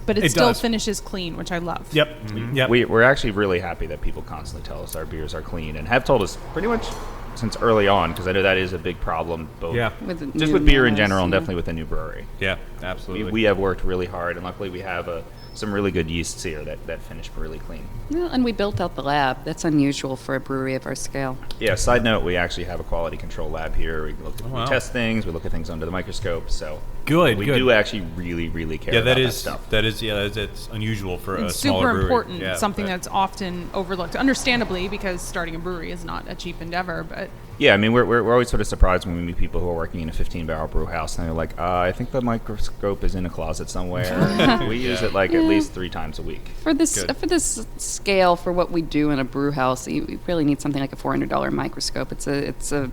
But it It still does. finishes clean, which I love. Yep. Yep. We're actually really happy that people constantly tell us our beers are clean and have told us pretty much since early on, because I know that is a big problem, both Yeah. With the just new with beer in manners, general and yeah. definitely with the new brewery. Yeah, absolutely. We have worked really hard, and luckily we have some really good yeasts here that finish really clean. Well, and we built out the lab. That's unusual for a brewery of our scale. Yeah, side note, we actually have a quality control lab here. We look at, wow. we test things, we look at things under the microscope, so Good, we good. do actually really, really care yeah, about that is stuff. it's unusual for a It's smaller super brewery. important. Yeah, Something right. that's often overlooked, understandably, because starting a brewery is not a cheap endeavor. But Yeah, I mean, we're always sort of surprised when we meet people who are working in a 15-barrel brew house, and they're like, I think the microscope is in a closet somewhere. We use it like at least 3 times a week. For this Good. for this scale, for what we do in a brew house, you really need something like a $400 microscope. It's a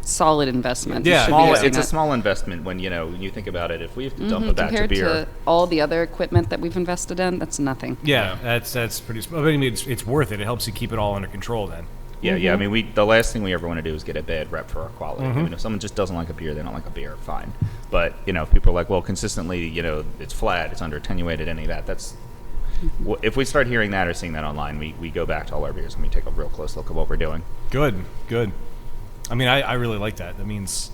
solid investment. You Yeah. should be Small, using it's a it. small investment when you think about it. If we have to dump a batch of Compared beer, to all the other equipment that we've invested in, that's nothing. Yeah, that's pretty. I mean, it's worth it. It helps you keep it all under control. Then. yeah. I mean, the last thing we ever want to do is get a bad rep for our quality. I mean, if someone just doesn't like a beer, they don't like a beer, fine. But if people are like, well, consistently, it's flat, it's under attenuated, any of that, that's. If we start hearing that or seeing that online, we go back to all our beers and we take a real close look at what we're doing. Good. I mean, I really like that. That means,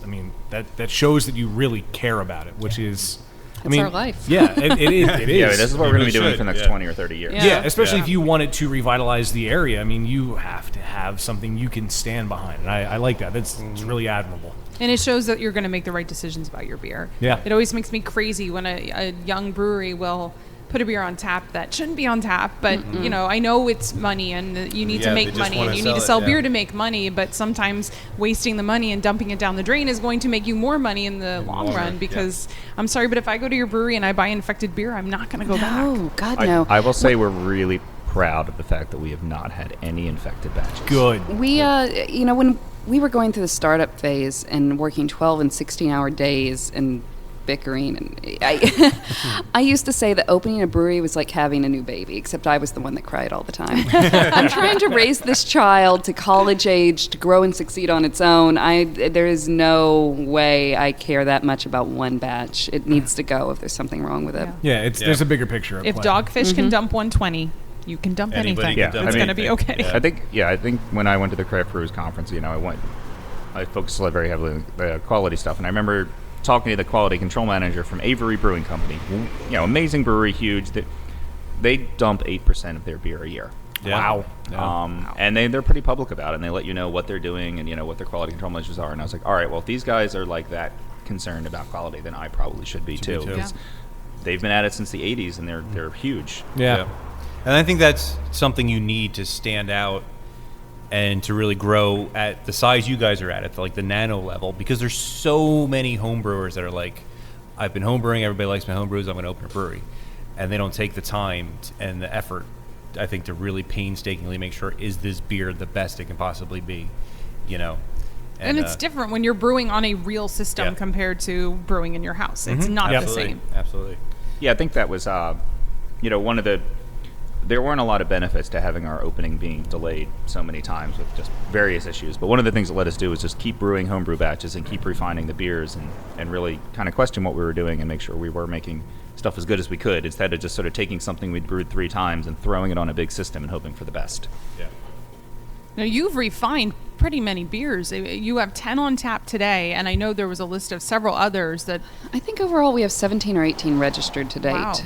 that shows that you really care about it, which is, It's our life. Yeah, it is. It is. Yeah, this is what we're going to be really doing for the next should, 20 or 30 years. Yeah. Yeah, especially Yeah. if you wanted to revitalize the area. I mean, you have to have something you can stand behind, and I like that. It's really admirable. and it shows that you're going to make the right decisions about your beer. Yeah. It always makes me crazy when a young brewery will put a beer on tap that shouldn't be on tap. But you know, I know it's money, and you need Yeah, to they make just money, wanna and you need to sell sell it, beer yeah. to make money. But sometimes wasting the money and dumping it down the drain is going to make you more money in the long long run. run, yeah. Because I'm sorry, but if I go to your brewery and I buy infected beer, I'm not going to go back. Oh, God, no. I will say we're really proud of the fact that we have not had any infected batches. Good. We, you know, when we were going through the startup phase and working 12 and 16-hour days and bickering, and I used to say that opening a brewery was like having a new baby, except I was the one that cried all the time. I'm trying to raise this child to college age to grow and succeed on its own. There is no way I care that much about one batch. It needs to go if there's something wrong with it. Yeah. Yeah, there's a bigger picture. At If play. Dogfish can dump 120, you can dump Anybody anything. can dump It's going to anything. be okay. Yeah. I think when I went to the Craft Brewers Conference, you know, I focused very heavily on the quality stuff, and I remember talking to the quality control manager from Avery Brewing Company. You know, amazing brewery, huge. They dump 8% of their beer a year. Yeah. Wow. Yeah. And they're pretty public about it, and they let you know what they're doing and, you know, what their quality control measures are. And I was like, all right, well, if these guys are like that concerned about quality, then I probably should be too. too. Because they've been at it since the 80s, and they're huge. Yeah. And I think that's something you need to stand out and to really grow at the size you guys are at like the nano level, because there's so many home brewers that are like, I've been home brewing, everybody likes my home brews, I'm going to open a brewery. And they don't take the time and the effort, I think, to really painstakingly make sure, is this beer the best it can possibly be, you know? And it's different when you're brewing on a real system Yeah. compared to brewing in your house. It's not the Absolutely. same. Absolutely. Yeah, I think that was, you know, there weren't a lot of benefits to having our opening being delayed so many times with just various issues. But one of the things that let us do was just keep brewing homebrew batches and keep refining the beers and really kind of question what we were doing and make sure we were making stuff as good as we could, instead of just sort of taking something we'd brewed 3 times and throwing it on a big system and hoping for the best. Yeah. Now, you've refined pretty many beers. You have 10 on tap today, and I know there was a list of several others that... I think overall we have 17 or 18 registered to date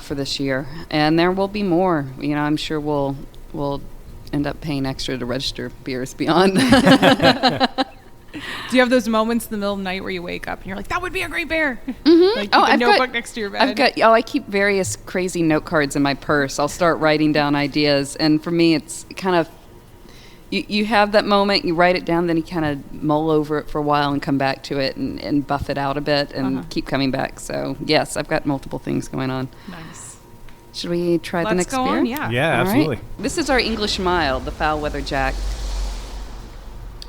for this year, and there will be more. You know, I'm sure we'll end up paying extra to register beers beyond. Do you have those moments in the middle of the night where you wake up and you're like, that would be a great beer? Mm-hmm. Like, keep a notebook next to your bed. I keep various crazy note cards in my purse. I'll start writing down ideas, and for me it's kind of, you have that moment, you write it down, then you kind of mull over it for a while and come back to it and buff it out a bit and keep coming back. So, yes, I've got multiple things going on. Nice. Should we try the Let's next go beer? on, yeah. Yeah, All right. absolutely. This is our English mild, the Foul Weather Jack.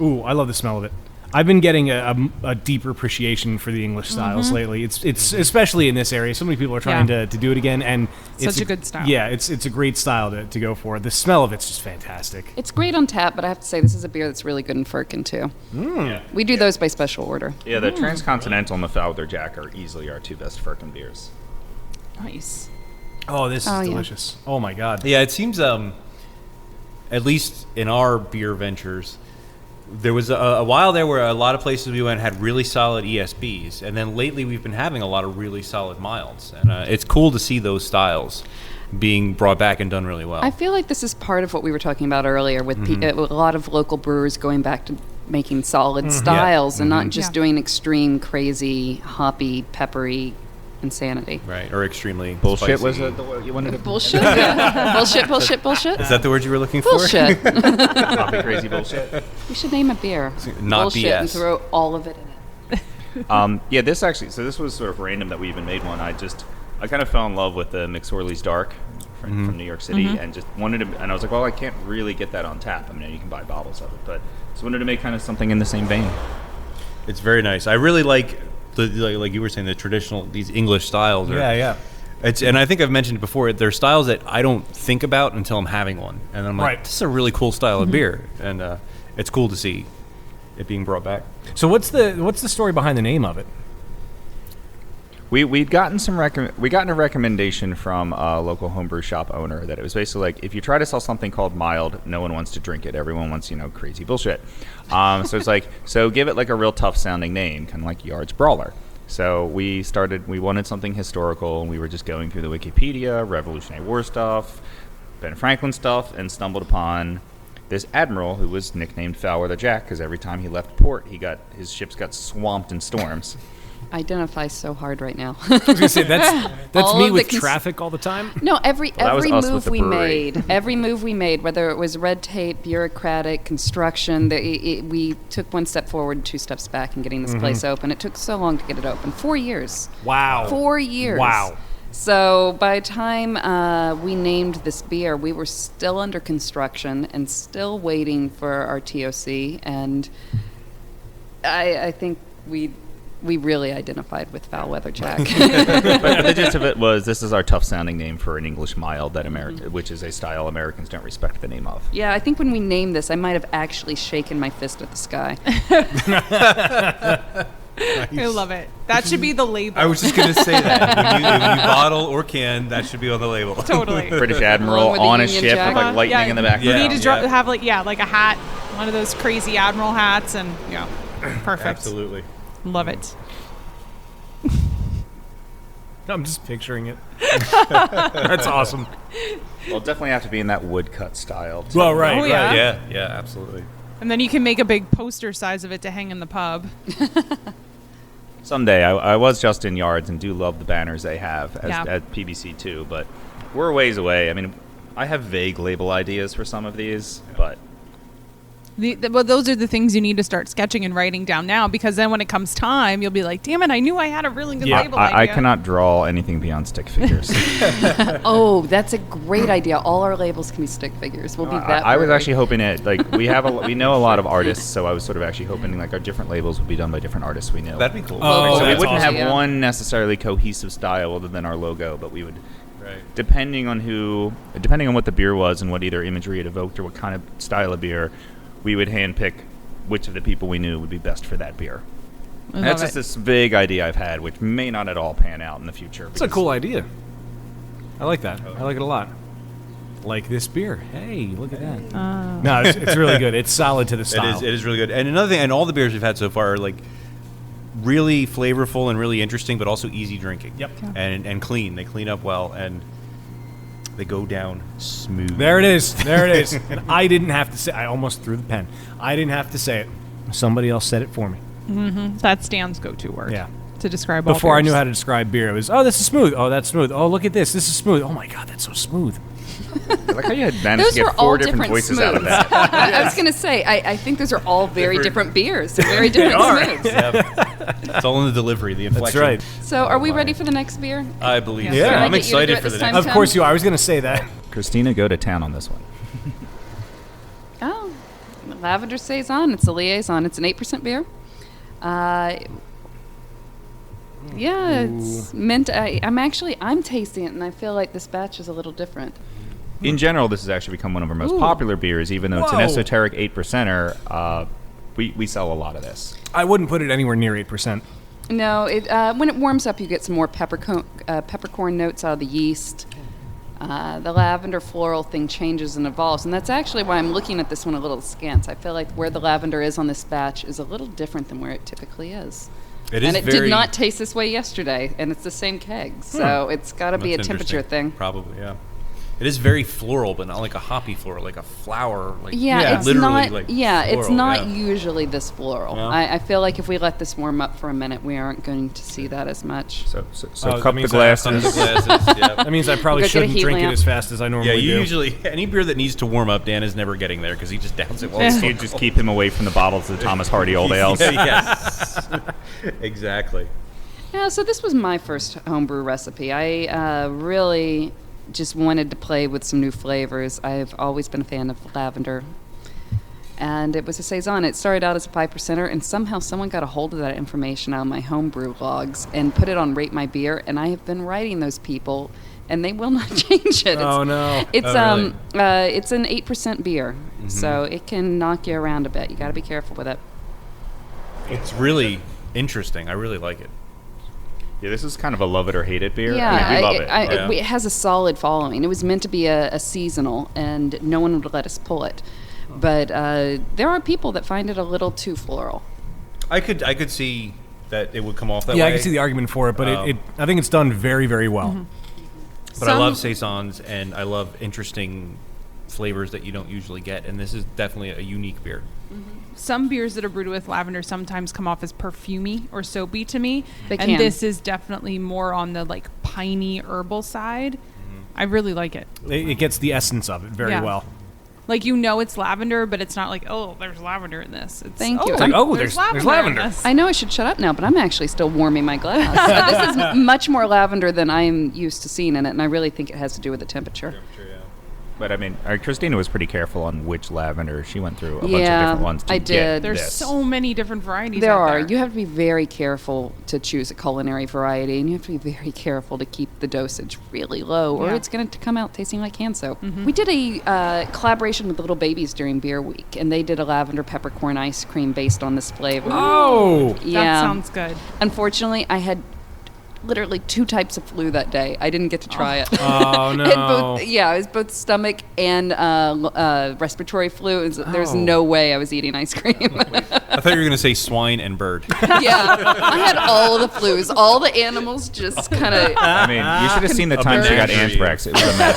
Ooh, I love the smell of it. I've been getting a deeper appreciation for the English styles lately. It's especially in this area. So many people are trying to do it again, and it's Such a good style. Yeah, it's a great style to go for. The smell of it's just fantastic. It's great on tap, but I have to say this is a beer that's really good in Firkin too. Yeah. We do those by special order. Yeah, the Transcontinental and the Foul Weather Jack are easily our 2 best Firkin beers. Nice. Oh, this Oh, is yeah. delicious. Oh my god. Yeah, it seems, at least in our beer ventures, there was a while there where a lot of places we went had really solid ESBs, and then lately we've been having a lot of really solid milds, and it's cool to see those styles being brought back and done really well. I feel like this is part of what we were talking about earlier with with a lot of local brewers going back to making solid styles and not just Yeah. doing extreme, crazy, hoppy, peppery insanity. Right, or extremely Bullshit spicy. was the word you wanted to Bullshit. Yeah. bullshit. Is that the word you were looking for? Bullshit. Copy crazy bullshit. We should name a beer. Not Bullshit and BS. throw all of it in it. Yeah, this was sort of random that we even made one. I kind of fell in love with the McSorley's Dark from New York City and just wanted to, and I was like, well, I can't really get that on tap. I mean, you can buy bottles of it, but just wanted to make kind of something in the same vein. It's very nice. I really like like you were saying, the traditional, these English styles. Yeah. And I think I've mentioned it before, they're styles that I don't think about until I'm having one. And then I'm like, Right. this is a really cool style of beer. And it's cool to see it being brought back. So what's the story behind the name of it? We'd gotten we gotten a recommendation from a local homebrew shop owner that it was basically like, if you try to sell something called mild, no one wants to drink it. Everyone wants, crazy bullshit. So it's like, so give it like a real tough sounding name, kind of like Yard's Brawler. So we wanted something historical, and we were just going through the Wikipedia, Revolutionary War stuff, Ben Franklin stuff, and stumbled upon this admiral who was nicknamed Foul Weather Jack because every time he left port, his ships got swamped in storms. identify so hard right now. I was gonna say that's All me of with the traffic all the time. No, every Well, that was us with move the we brewery. made, whether it was red tape, bureaucratic, construction, we took one step forward, two steps back in getting this place open. It took so long to get it open. 4 years. Wow. 4 years. Wow. So by the time we named this beer, we were still under construction and still waiting for our TOC. And I think we really identified with Foul Weather Jack. But the gist of it was, this is our tough sounding name for an English mild that which is a style Americans don't respect the name of. Yeah, I think when we named this, I might have actually shaken my fist at the sky. I love it. That should be the label. I was just gonna say that when you bottle or can, that should be on the label. Totally. British Along Admiral with the on a Union ship Jack. with like lightning Yeah, in the background. You need to Yeah. have like a hat, one of those crazy admiral hats, and perfect. Absolutely. Love it. I'm just picturing it. That's awesome. Well, definitely have to be in that woodcut style. too. Well, right. Oh, right. yeah. Yeah, absolutely. And then you can make a big poster size of it to hang in the pub. Someday, I was just in Yards and do love the banners they have Yeah. at PBC too, but we're a ways away. I mean, I have vague label ideas for some of these, but Well, those are the things you need to start sketching and writing down now, because then when it comes time, you'll be like, damn it, I knew I had a really good Yeah, label I idea. cannot draw anything beyond stick figures. Oh, that's a great idea. All our labels can be stick figures. We'll be that. I was brewery. actually hoping it, like, we know a lot of artists, so I was sort of actually hoping like our different labels would be done by different artists we knew. That'd be cool. Oh, So we that's wouldn't awesome. have Yeah. one necessarily cohesive style other than our logo, but we would, Right. depending on what the beer was and what either imagery it evoked or what kind of style of beer, we would handpick which of the people we knew would be best for that beer. I And that's love just it. this vague idea I've had, which may not at all pan out in the future. It's a cool idea. I like that. I like it a lot. Like this beer. Hey, look at that. No, it's really good. It's solid to the style. It is really good. And another thing, and all the beers we've had so far are like really flavorful and really interesting, but also easy drinking. Yep. And clean. They clean up well and they go down smooth. There it is. There it is. And I didn't have to say. I almost threw the pen. I didn't have to say it. Somebody else said it for me. That's Dan's go-to word. Yeah. To describe all Before I beers. knew how to describe beer, it was, oh, this is smooth. Oh, that's smooth. Oh, look at this. This is smooth. Oh my God, that's so smooth. I like how you had managed Those to were get four all different different voices smooths. out of that. I was going to say, I think those are all very different beers. They're very different smooths. It's all in the delivery, the inflection. That's right. So, are we ready for the next beer? I believe Yeah. so. Can I I'm get you to do excited it for this the time, next Tim? Of course you are. I was going to say that. Christina, go to town on this one. Oh, Lavender Saison. It's a liaison. It's an 8% beer. Yeah, it's meant. I'm tasting it, and I feel like this batch is a little different. In general, this has actually become one of our most Ooh. popular beers, even though it's an Whoa. esoteric 8%er. We sell a lot of this. I wouldn't put it anywhere near 8%. No, when it warms up, you get some more peppercorn notes out of the yeast. The lavender floral thing changes and evolves, and that's actually why I'm looking at this one a little askance. I feel like where the lavender is on this batch is a little different than where it typically is. It is And it very, did not taste this way yesterday, and it's the same keg, so it's got to be a That's temperature interesting. thing. Probably, yeah. It is very floral, but not like a hoppy floral, like a flower. Like Yeah, it's literally not. like it's floral, not yeah. usually this floral. No? I feel like if we let this warm up for a minute, we aren't going to see that as much. So that cup the means glasses. Some of the glasses, yeah. That means I probably Go get a shouldn't heat drink it lamp. as fast as I normally Yeah, you do. usually any beer that needs to warm up, Dan is never getting there because he just downs it while Yeah. it's You just keep him away from the bottles of the Thomas Hardy Old Ales. yes, exactly. Yeah, so this was my first homebrew recipe. I really just wanted to play with some new flavors. I've always been a fan of lavender. And it was a Saison. It started out as a 5%er, and somehow someone got a hold of that information out of my homebrew logs and put it on Rate My Beer, and I have been writing those people, and they will not change it. Oh, no. It's Oh, really? it's an 8% beer, so it can knock you around a bit. You got to be careful with it. It's really interesting. I really like it. Yeah, this is kind of a love it or hate it beer. Yeah, I mean, we love it. Yeah. it has a solid following. It was meant to be a seasonal, and no one would let us pull it. But there are people that find it a little too floral. I could see that it would come off that Yeah, way. I can see the argument for it, but Oh. I think it's done very, very well. But I love saisons and I love interesting flavors that you don't usually get, and this is definitely a unique beer. Some beers that are brewed with lavender sometimes come off as perfumey or soapy to me. They and can. this is definitely more on the like piney herbal side. I really like it. It gets the essence of it very Yeah. well. Like, you know it's lavender, but it's not like, oh, there's lavender in this. It's, Thank you. oh, It's like, oh, there's in lavender. this. I know I should shut up now, but I'm actually still warming my glass. This is much more lavender than I'm used to seeing in it, and I really think it has to do with the temperature. But I mean, Christina was pretty careful on which lavender. She went through a bunch of Yeah, different ones to I get did. There's this. so many different varieties There out are. there. You have to be very careful to choose a culinary variety, and you have to be very careful to keep the dosage really low, or Yeah. it's going to come out tasting like hand soap. We did a collaboration with Little Babies during Beer Week, and they did a lavender peppercorn ice cream based on this flavor. Oh, Yeah. That sounds good. Unfortunately, I had literally 2 types of flu that day. I didn't get to try it. oh It no. it was both stomach and respiratory flu. There's Oh. no way I was eating ice cream. I thought you were going to say swine and bird. Yeah, I had all the flus. All the animals just kind of. I mean, you should have seen the A time she got menagerie. anthrax. It was a mess.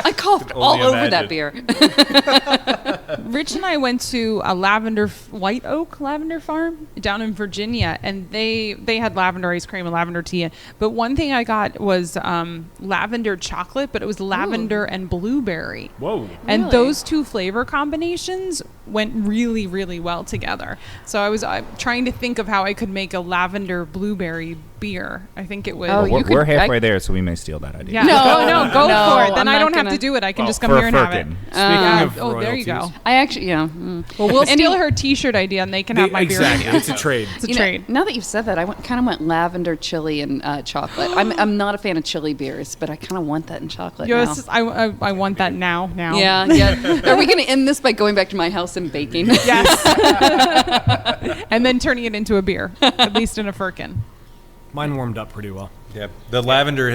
I coughed all Only over that imagine. beer. Rich and I went to a White Oak lavender farm down in Virginia, and they had lavender ice cream and lavender tea. But one thing I got was lavender chocolate, but it was lavender and blueberry. Whoa. And Really? those two flavor combinations went really, really well together. So I was trying to think of how I could make a lavender blueberry beer. I think it would. Oh, we're, you could- we're I- halfway there, so we may steal that idea. Yeah, No, go no, for it. Then I'm I not don't have gonna- to do it. I can Well, just come for here a and have it. firkin. Speaking of Oh, there you go. royalties. I actually, Well, we'll Any- steal her T-shirt idea, and they can have my beer exactly. idea. It's a trade. It's a you know, trade. now that you've said that, I kind of went lavender, chili, and chocolate. I'm not a fan of chili beers, but I kind of want that in chocolate now. Yes, I want that now. Yeah, yeah. Are we going to end this by going back to my house and baking? Yes. And then turning it into a beer, at least in a firkin. Mine warmed up pretty well. Yeah, the lavender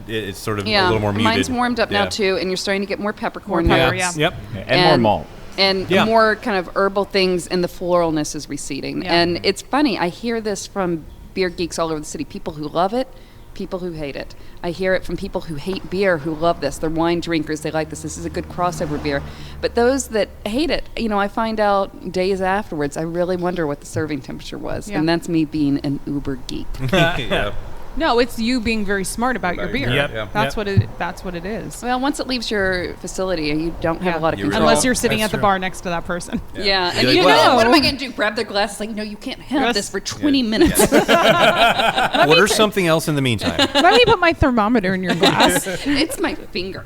it's sort of a Yeah, little more muted. mine's warmed up now Yeah. too, and you're starting to get more peppercorn More notes. pepper, yeah. Yep. And more malt. And Yeah. more kind of herbal things, and the floralness is receding. Yeah. And it's funny, I hear this from beer geeks all over the city, people who love it, people who hate it. I hear it from people who hate beer who love this. They're wine drinkers, they like this. This is a good crossover beer. But those that hate it, I find out days afterwards, I really wonder what the serving temperature was. Yeah. And that's me being an uber geek. Yeah. No, it's you being very smart about your beer. Yep. Yeah. That's what it is. Well, once it leaves your facility, you don't have a lot of You control. Unless you're sitting That's at the true. bar next to that person. Yeah, and You're you like, know, well- what am I going to do? Grab their glass? It's like, no, you can't have Yes. this for 20 minutes. Order something else in the meantime. Let me put my thermometer in your glass. It's my finger.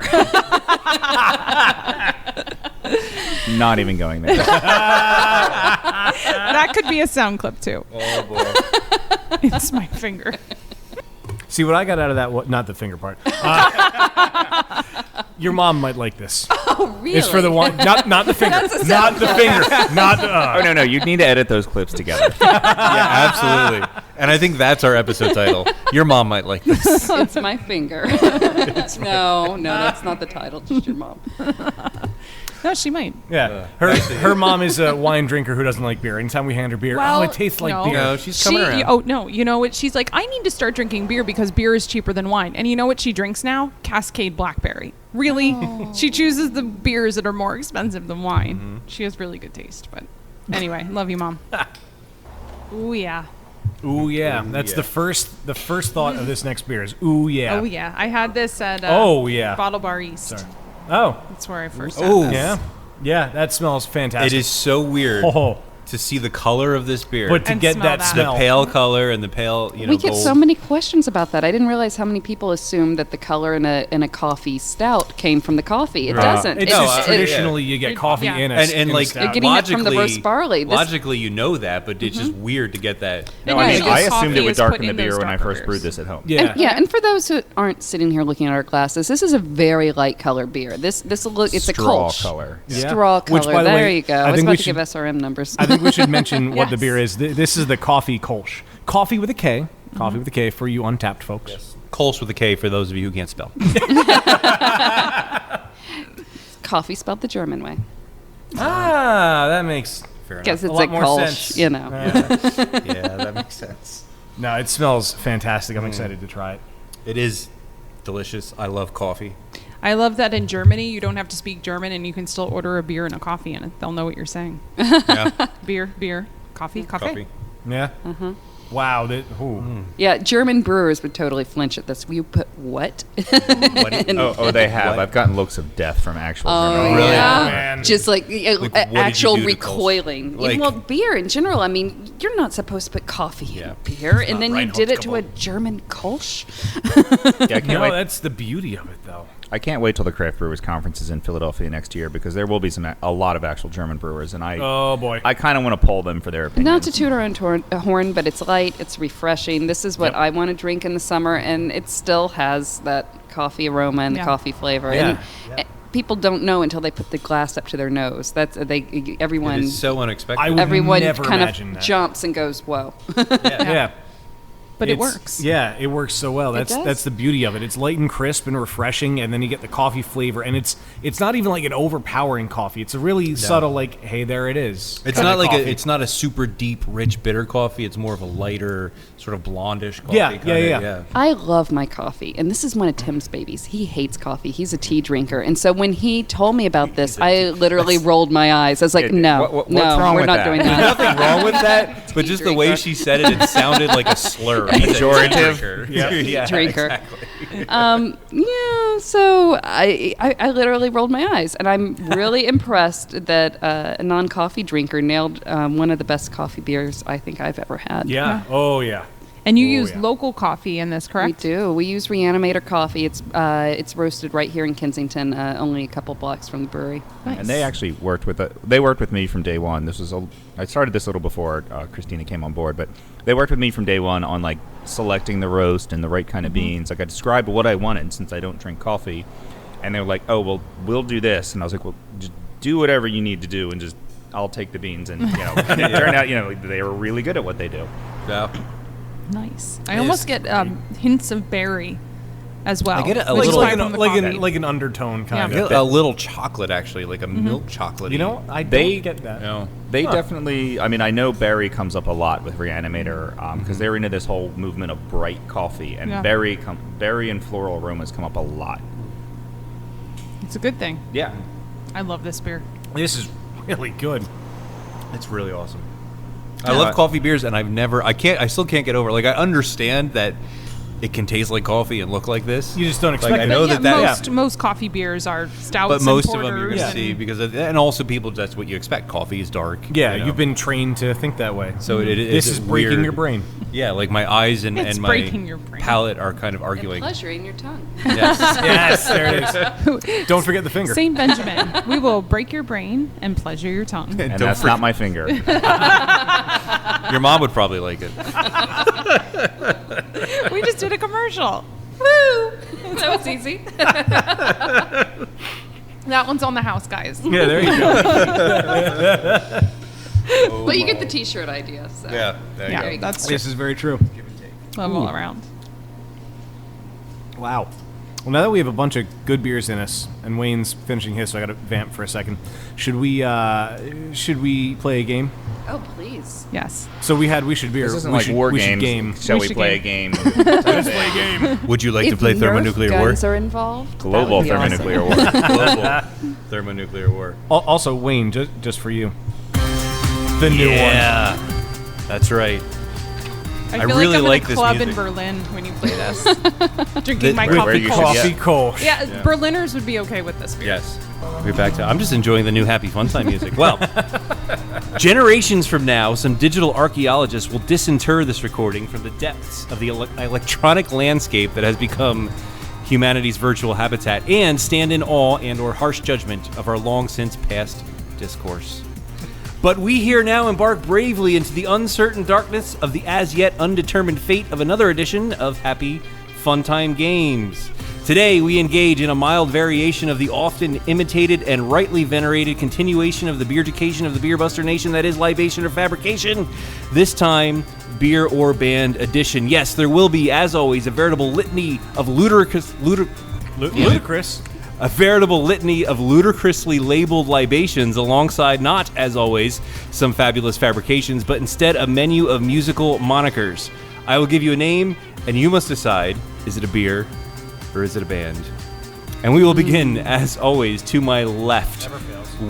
Not even going there. That could be a sound clip too. Oh boy. It's my finger. See what I got out of that? Not the finger part. Your mom might like this. Oh, really? It's for the one, not the finger, not the finger, not the. Oh no, you'd need to edit those clips together. Yeah, absolutely. And I think that's our episode title. Your mom might like this. It's my finger. No, that's not the title. Just your mom. No, she might. Yeah, her mom is a wine drinker who doesn't like beer. Anytime we hand her beer, oh, it tastes like no. beer. No, she's coming around. Oh no, you know what? She's like, I need to start drinking beer because beer is cheaper than wine. And you know what she drinks now? Cascade Blackberry. Really? She chooses the beers that are more expensive than wine. She has really good taste. But anyway, love you, Mom. Ooh yeah. Ooh yeah, that's yeah. the first thought of this next beer is ooh yeah. Oh yeah. I had this at Oh, yeah. Bottle Bar East. Sorry. Oh That's where I first had Oh. this. yeah, that smells fantastic. It is so weird Oh, to see the color of this beer. but to And get smell that that. the smell. pale color and the pale, We get gold. so many questions about that. I didn't realize how many people assume that the color in a coffee stout came from the coffee. It doesn't. It's No, just yeah. traditionally you get coffee Yeah. in a and in a like stout. You're getting it logically, from the roast barley. This- logically, you know that, but it's just weird to get that. No, Yeah, I mean, because I assumed coffee it would is put darken the in beer those when I darker first brewed beers. this at home. yeah. And for those who aren't sitting here looking at our glasses, this is a very light color beer. This will look. It's Straw a Kolsch. color. Yeah. Straw color. Which, by the there way, you go. I I was think about we to give should- SRM numbers. I think we should mention what the Yes. beer is. This is the coffee Kolsch. Coffee with a K. Coffee with a K for you untapped folks. Kolsch with a K for those of you who can't spell. Coffee spelled the German way. Ah, that makes Fair enough. Because a it's lot a more Kolsch, sense. you know. Yeah, that makes sense. No, it smells fantastic. I'm excited to try it. It is delicious. I love coffee. I love that in Germany you don't have to speak German and you can still order a beer and a coffee and they'll know what you're saying. Yeah. Beer, coffee. Coffee. Yeah. Wow. Yeah, German brewers would totally flinch at this. You put what? They have. What? I've gotten looks of death from actual German. Really? yeah. man. Just like, what did you actual do to Coles? recoiling. Like- Well, beer in general. I mean, you're not supposed to put coffee Yeah. in beer, and then you Reinhold did it to a Kabel. German Kolsch. Yeah, I can't No, wait. that's the beauty of it, though. I can't wait till the Craft Brewers Conference is in Philadelphia next year because there will be a lot of actual German brewers, and Oh boy. I kind of want to poll them for their opinion. Not to toot our own horn, but it's light, it's refreshing. This is what Yep. I want to drink in the summer, and it still has that coffee aroma and Yeah. the coffee flavor. Yeah. And people don't know until they put the glass up to their nose. Everyone It's so unexpected. I would everyone never kind imagine of that. jumps and goes, "Whoa!" Yeah. But it It's- works. Yeah, it works so well. That's does. the beauty of it. It's light and crisp and refreshing, and then you get the coffee flavor, and it's not even like an overpowering coffee. It's a really subtle, like, hey, there it is. It's kinda not like coffee. it's not a super deep, rich, bitter coffee. It's more of a lighter, sort of blondish coffee. Yeah, kinda, yeah. I love my coffee, and this is one of Tim's babies. He hates coffee. He's a tea drinker, and so when he told me about this, I literally rolled my eyes. I was like, Yeah, "No, what's no, wrong we're with not that? doing There's that." nothing wrong with that, but just the way she said it, it sounded like a slur. Pejorative. Yeah, Drinker. exactly. Yeah, so I literally rolled my eyes, and I'm really impressed that a non-coffee drinker nailed one of the best coffee beers I think I've ever had. Yeah. Oh yeah. And you Oh, use yeah. local coffee in this, We correct? do. We use Reanimator coffee. It's roasted right here in Kensington, only a couple blocks from the brewery. And they actually worked with me from day one. I started this a little before Christina came on board, but they worked with me from day one on like selecting the roast and the right kind of beans. Like I described what I wanted since I don't drink coffee, and they were like, "Oh, well, we'll do this," and I was like, "Well, just do whatever you need to do, and just I'll take the beans." And and it turned out they were really good at what they do. Yeah. Nice. I almost get hints of berry as well. I get a which is little- why from the coffee. like an undertone kind Yeah. of. A little chocolate, actually, like a milk chocolate. You know, I They- don't get that. No. They definitely. I mean, I know berry comes up a lot with Reanimator because they're into this whole movement of bright coffee, and Yeah. berry and floral aromas come up a lot. It's a good thing. Yeah. I love this beer. This is really good. It's really awesome. I love coffee beers, and I still can't get over it. Like, I understand that it can taste like coffee and look like this. You just don't expect Like, I it. know Yeah, that most coffee beers are stouts but and most of porters. them you're going to and- see because and also people, that's what you expect. Coffee is dark. Yeah, you know? you've been trained to think that way. So This is breaking weird. your brain. Yeah, like my eyes and It's my breaking your brain. palate are kind of And arguing. pleasure in your tongue. Yes. Yes, there it is. Don't forget the finger. Saint Benjamin, we will break your brain and pleasure your tongue. And Don't that's not my finger. Your mom would probably like it. We just did a commercial. Woo! That was easy. That one's on the house, guys. Yeah, there you go. But you get the T-shirt idea. So. Yeah, there you Yeah, go. that's This is very true. love all around. Wow. Well, now that we have a bunch of good beers in us, and Wayne's finishing his, so I got to vamp for a second. Should we play a game? Oh, please. Yes. So we should beer. This isn't we like should, war we should games. game. Shall We we should play game. a game? Would you like to If play Nerf thermonuclear war? guns are involved, that Global would be awesome. thermonuclear war. Global thermonuclear war. Also, Wayne, just for you, the new one. Yeah, that's right. I I feel really like I'm like in a this club music. in Berlin when you play this. Drinking my Where coffee you cold. should- Coffee Kolsch. Yeah, Berliners would be okay with this beer. Yes. We're back to. I'm just enjoying the new Happy Fun Time music. Well, generations from now, some digital archaeologists will disinter this recording from the depths of the electronic landscape that has become humanity's virtual habitat, and stand in awe and/or harsh judgment of our long since past discourse. But we here now embark bravely into the uncertain darkness of the as yet undetermined fate of another edition of Happy Fun Time Games. Today, we engage in a mild variation of the often imitated and rightly venerated continuation of the beer-education of the Beer Buster Nation, that is libation or fabrication. This time, beer or band edition. Yes, there will be, as always, a veritable litany of ludicrous. A veritable litany of ludicrously labeled libations alongside not, as always, some fabulous fabrications, but instead a menu of musical monikers. I will give you a name, and you must decide, is it a beer or is it a band? And we will begin, as always, to my left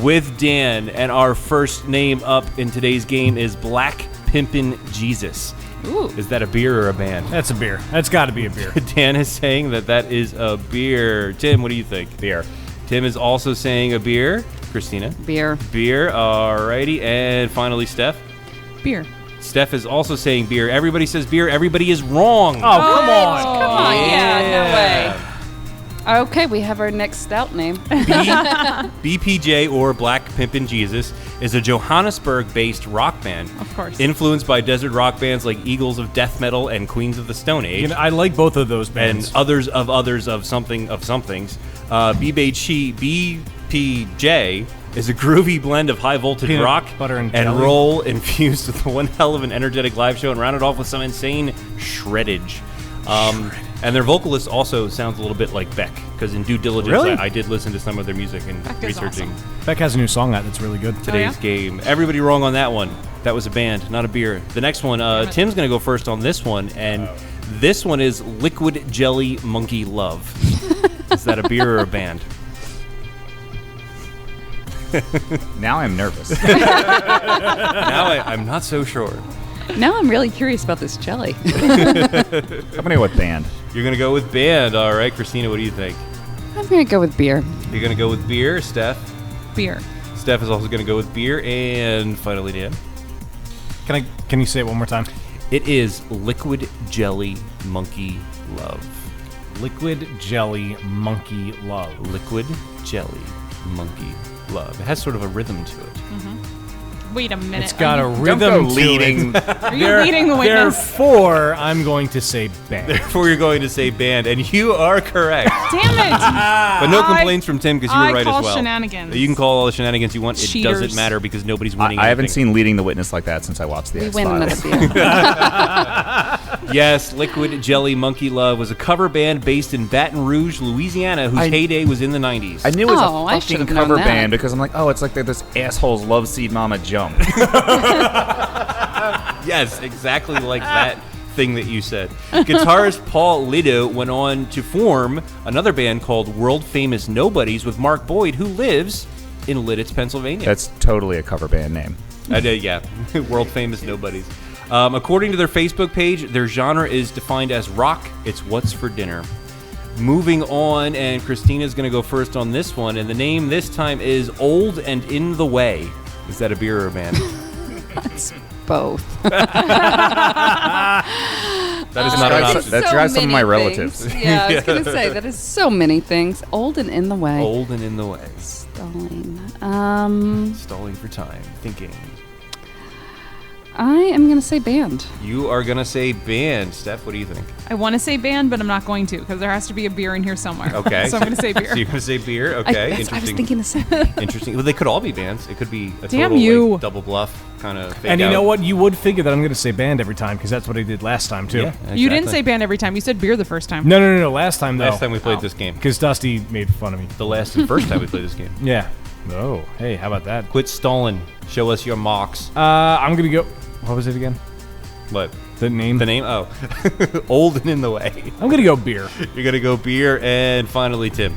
with Dan. And our first name up in today's game is Black Pimpin' Jesus. Ooh. Is that a beer or a band? That's a beer. That's got to be a beer. Dan is saying that is a beer. Tim, what do you think? Beer. Tim is also saying a beer. Christina? Beer. Beer. Alrighty. And finally, Steph? Beer. Steph is also saying beer. Everybody says beer. Everybody is wrong. Oh, come on. Come on, yeah, no way. Okay, we have our next stout name. BPJ, or Black Pimpin' Jesus, is a Johannesburg-based rock band. Of course. Influenced by desert rock bands like Eagles of Death Metal and Queens of the Stone Age. You know, I like both of those bands. And others of something of somethings. BPJ is a groovy blend of high voltage Peanut rock butter and jelly. roll infused with one hell of an energetic live show and rounded off with some insane shreddage. And their vocalist also sounds a little bit like Beck, because in due diligence, Really? I did listen to some of their music and Beck is researching Beck has a new song out that's really good. today's game. Everybody wrong on that one. That was a band, not a beer. The next one, Tim's going to go first on this one, and this one is Liquid Jelly Monkey Love. Is that a beer or a band? Now I'm nervous. Now I'm not so sure. Now I'm really curious about this jelly. I'm gonna go with band. You're going to go with band. All right, Christina, what do you think? I'm going to go with beer. You're going to go with beer. Steph? Beer. Steph is also going to go with beer. And finally, Dan? Can you say it one more time? It is Liquid Jelly Monkey Love. Liquid Jelly Monkey Love. Liquid Jelly Monkey Love. It has sort of a rhythm to it. Wait a minute. It's got a Don't rhythm go to leading. it. Are you leading the witness? Therefore, I'm going to say band. Therefore, you're going to say band, and you are correct. Damn it. But no complaints from Tim, because you were I right call as well. shenanigans. You can call all the shenanigans you want. It Cheaters. doesn't matter because nobody's winning I haven't anything. seen Leading the Witness like that since I watched the We X win another Files. beer. Yes, Liquid Jelly Monkey Love was a cover band based in Baton Rouge, Louisiana, whose heyday was in the 90s. I knew it was Oh, I a should fucking have known cover that. band because I'm like, oh, it's like this asshole's Love Seed Mama jump. Yes, exactly like that thing that you said. Guitarist Paul Lido went on to form another band called World Famous Nobodies with Mark Boyd, who lives in Lidditz, Pennsylvania. That's totally a cover band name. Yeah, World Famous Nobodies. According to their Facebook page, their genre is defined as rock. It's what's for dinner. Moving on, and Christina's going to go first on this one, and the name this time is Old and in the Way. Is that a beer or a band? Both. That is not an option. That drives some of my relatives. Yeah, I was going to say, that is so many things. Old and in the way. Old and in the Way. Stalling. Stalling for time. Thinking. I am going to say band. You are going to say band. Steph, what do you think? I want to say band, but I'm not going to because there has to be a beer in here somewhere. Okay. So I'm going to say beer. So you're going to say beer? Okay. I was Interesting. thinking the same. Interesting. Well, they could all be bands. It could be a Damn total you. like, double bluff kind of fake And you out. know what? You would figure that I'm going to say band every time because that's what I did last time, too. Yeah, You didn't exactly. say band every time. You said beer the first time. No. Last time, though. Last time we played this game. Because Dusty made fun of me. The last and first time we played this game. Yeah. Oh, hey, how about that? Quit stalling. Show us your mocks. I'm going to go. What was it again? What? The name? The name? Oh. Old and in the Way. I'm going to go beer. You're going to go beer, and finally, Tim.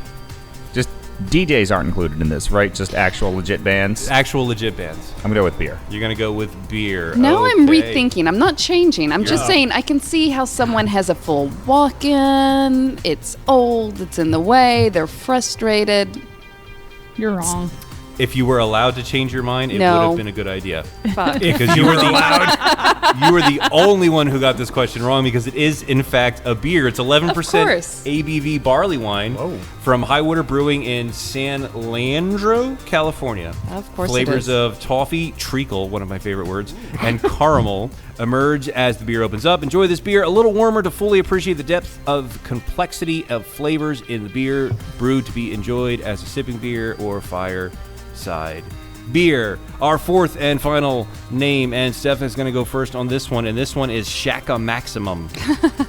Just DJs aren't included in this, right? Just actual legit bands. Actual legit bands. I'm gonna go with beer. You're going to go with beer. Now I'm Okay. rethinking. I'm not changing. I'm just saying I can see how someone has a full walk-in. It's old. It's in the way. They're frustrated. You're wrong. If you were allowed to change your mind, it No. would have been a good idea. Fuck. Because you were the only one who got this question wrong because it is in fact a beer. It's 11% Of course. ABV barley wine from Highwater Brewing in San Leandro, California. Of course it Flavors is. of toffee, treacle, one of my favorite words, and caramel emerge as the beer opens up. Enjoy this beer a little warmer to fully appreciate the depth of complexity of flavors in the beer, brewed to be enjoyed as a sipping beer or fireside beer. Our fourth and final name, and Steph is going to go first on this one, and this one is Shaka Maximum. Is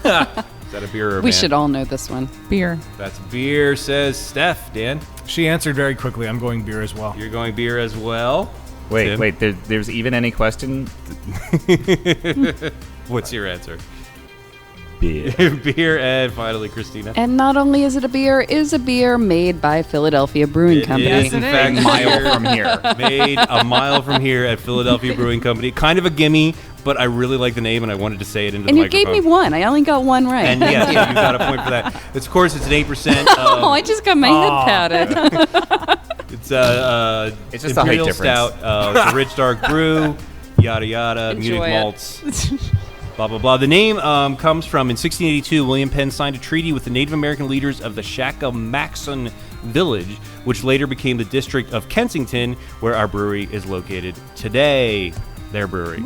that a beer or a We band? should all know this one. Beer. That's beer, says Steph. Dan, She answered very quickly. I'm going beer as well. you're going beer as well. Wait, Tim? there's even any question? What's your answer? beer. Beer, and finally, Christina. And not only is it a beer, it is a beer made by Philadelphia Brewing Company. It is, in it fact, is. A mile from here. Made a mile from here at Philadelphia Brewing Company. Kind of a gimme, but I really like the name, and I wanted to say it into And the you gave microphone. me one. I only got one right. And yes, you got a point for that. Of course, it's an 8%. Oh, I just got my head patted. It's It's just a height Imperial difference. Stout. It's a rich dark brew. Yada yada. Enjoy Munich it. malts. Blah blah blah. The name comes from in 1682. William Penn signed a treaty with the Native American leaders of the Shakamaxon village, which later became the district of Kensington, where our brewery is located today. Their brewery.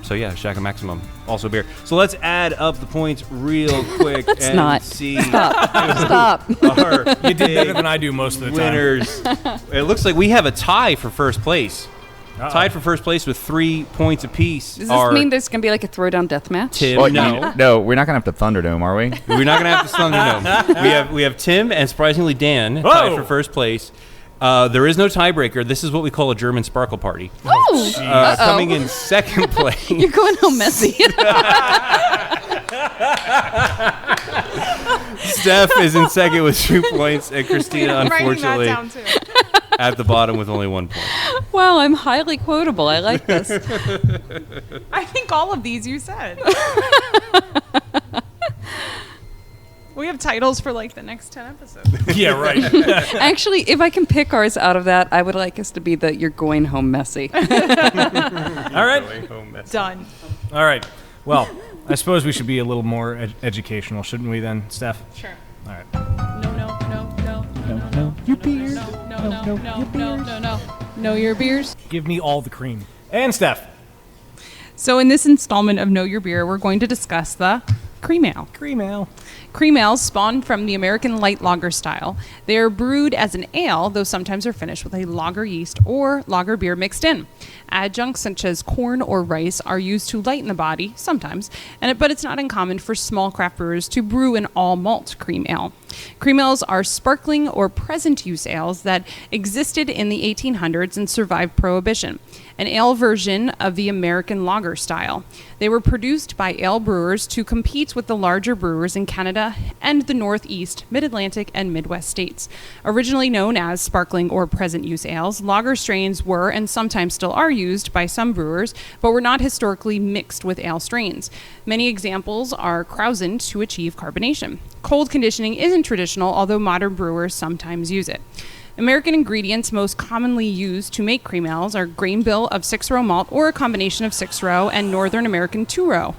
So yeah, Shakamaximum, also beer. So let's add up the points real quick and not. see Stop. our You did better big than I do most of the time. winners. It looks like we have a tie for first place. Uh-oh. Tied for first place with 3 points apiece. Does this are mean there's going to be like a throwdown death match? Tim? Oh, No, no, we're not gonna have the Thunderdome, are we? we're not gonna have the Thunderdome. We have Tim and surprisingly Dan tied Whoa. for first place. There is no tiebreaker. This is what we call a German sparkle party. Oh, Coming in second place. you're going home messy. Steph is in second with 2 points, and Christina, Writing that unfortunately, down too. at the bottom with only 1 point. Wow, I'm highly quotable. I like this. I think all of these you said. We have titles for like the next 10 episodes. Yeah, right. Actually, if I can pick ours out of that, I would like us to be the "You're going home messy." All right. Done. All right. Well, I suppose we should be a little more educational, shouldn't we then, Steph? Sure. All right. No. Your beers. No. Know your beers. Give me all the cream. And Steph. So in this installment of Know Your Beer, we're going to discuss the cream ale. Cream ale. Cream ales spawned from the American light lager style. They are brewed as an ale, though sometimes are finished with a lager yeast or lager beer mixed in. Adjuncts such as corn or rice are used to lighten the body, sometimes, but it's not uncommon for small craft brewers to brew an all-malt cream ale. Cream ales are sparkling or present-use ales that existed in the 1800s and survived Prohibition, an ale version of the American lager style. They were produced by ale brewers to compete with the larger brewers in Canada and the Northeast, Mid-Atlantic, and Midwest states. Originally known as sparkling or present-use ales, lager strains were and sometimes still are used by some brewers, but were not historically mixed with ale strains. Many examples are krausened to achieve carbonation. Cold conditioning isn't traditional, although modern brewers sometimes use it. American ingredients most commonly used to make cream ales are grain bill of 6-row malt or a combination of 6-row and Northern American 2-row.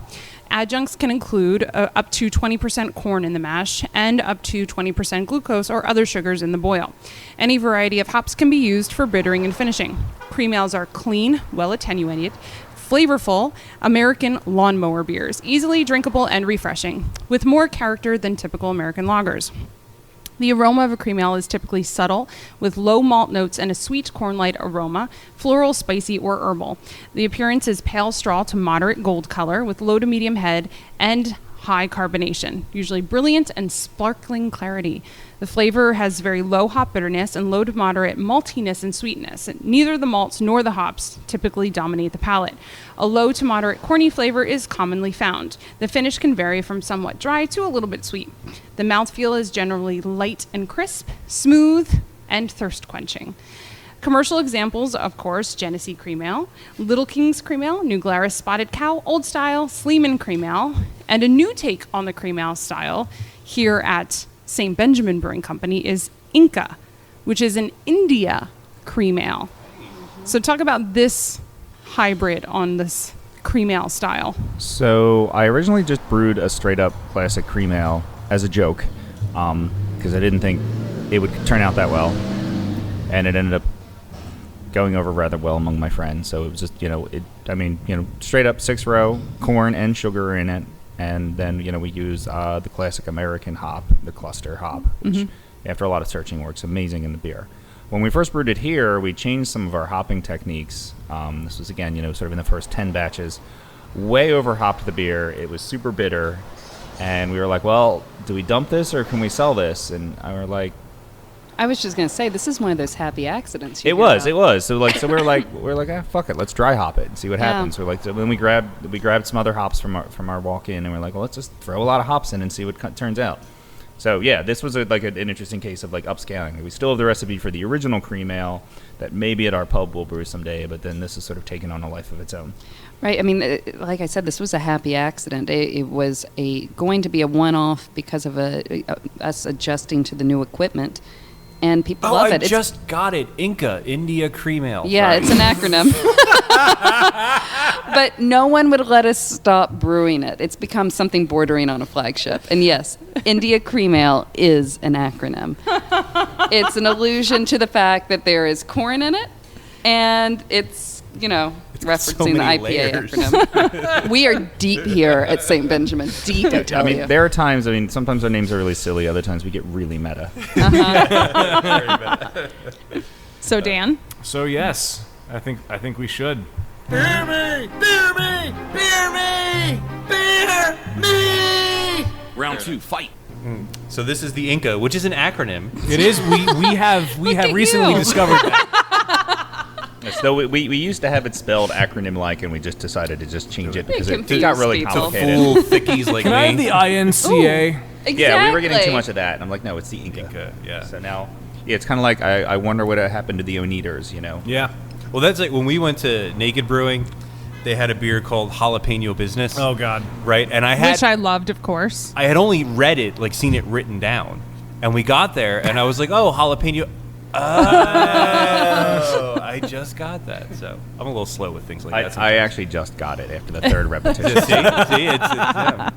Adjuncts can include up to 20% corn in the mash and up to 20% glucose or other sugars in the boil. Any variety of hops can be used for bittering and finishing. Cream ales are clean, well attenuated, flavorful American lawnmower beers, easily drinkable and refreshing, with more character than typical American lagers. The aroma of a cream ale is typically subtle, with low malt notes and a sweet corn-like aroma, floral, spicy, or herbal. The appearance is pale straw to moderate gold color, with low to medium head and high carbonation, usually brilliant and sparkling clarity. The flavor has very low hop bitterness and low to moderate maltiness and sweetness. Neither the malts nor the hops typically dominate the palate. A low to moderate corny flavor is commonly found. The finish can vary from somewhat dry to a little bit sweet. The mouthfeel is generally light and crisp, smooth, and thirst-quenching. Commercial examples, of course, Genesee Cream Ale, Little King's Cream Ale, New Glarus Spotted Cow, Old Style, Sleeman Cream Ale, and a new take on the cream ale style here at St. Benjamin Brewing Company is Inca, which is an India cream ale. So talk about this hybrid on this cream ale style. So I originally just brewed a straight up classic cream ale as a joke, because I didn't think it would turn out that well, and it ended up going over rather well among my friends. So it was just, straight up 6-row, corn and sugar in it. And then, we use the classic American hop, the cluster hop, which after a lot of searching works amazing in the beer. When we first brewed it here, we changed some of our hopping techniques. This was, again, sort of in the first 10 batches. Way over hopped the beer. It was super bitter. And we were like, well, do we dump this or can we sell this? And I were like, I was just gonna say, this is one of those happy accidents. It was. So we're like, ah, fuck it, let's dry hop it and see what Yeah. happens. We're like, so then we grabbed some other hops from our walk in, and we're like, well, let's just throw a lot of hops in and see what turns out. So yeah, this was an interesting case of like upscaling. We still have the recipe for the original cream ale that maybe at our pub we'll brew someday, but then this is sort of taken on a life of its own. Right. I mean, like I said, this was a happy accident. It was going to be a one-off because of us adjusting to the new equipment, and people love it. I just got it. Inca, India Cream Ale. Yeah, Sorry. it's an acronym. But no one would let us stop brewing it. It's become something bordering on a flagship. And yes, India Cream Ale is an acronym. It's an allusion to the fact that there is corn in it, and it's, referencing the IPA layers. acronym. We are deep here at St. Benjamin. Deep, I tell I mean, you. there are times. I mean, sometimes our names are really silly. Other times we get really meta. So Dan, So yes, I think we should. Round 2, fight. So this is the Inca, which is an acronym. It is. We have at recently you. discovered that. So we used to have it spelled acronym-like, and we just decided to just change it because it confuse got really people. complicated. Full thickies like Can I have me. the INCA? Exactly. Yeah, we were getting too much of that, and I'm like, no, it's the Inca. Inca, yeah. So now, it's kind of like I wonder what happened to the Oneaters, Yeah. Well, that's like when we went to Naked Brewing, they had a beer called Jalapeno Business. Oh God. Right, and I which I had loved, of course. I had only read it, like seen it written down, and we got there, and I was like, oh, jalapeno. Oh, I just got that. So I'm a little slow with things like that. I sometimes. actually just got it after the third repetition. see, it's yeah.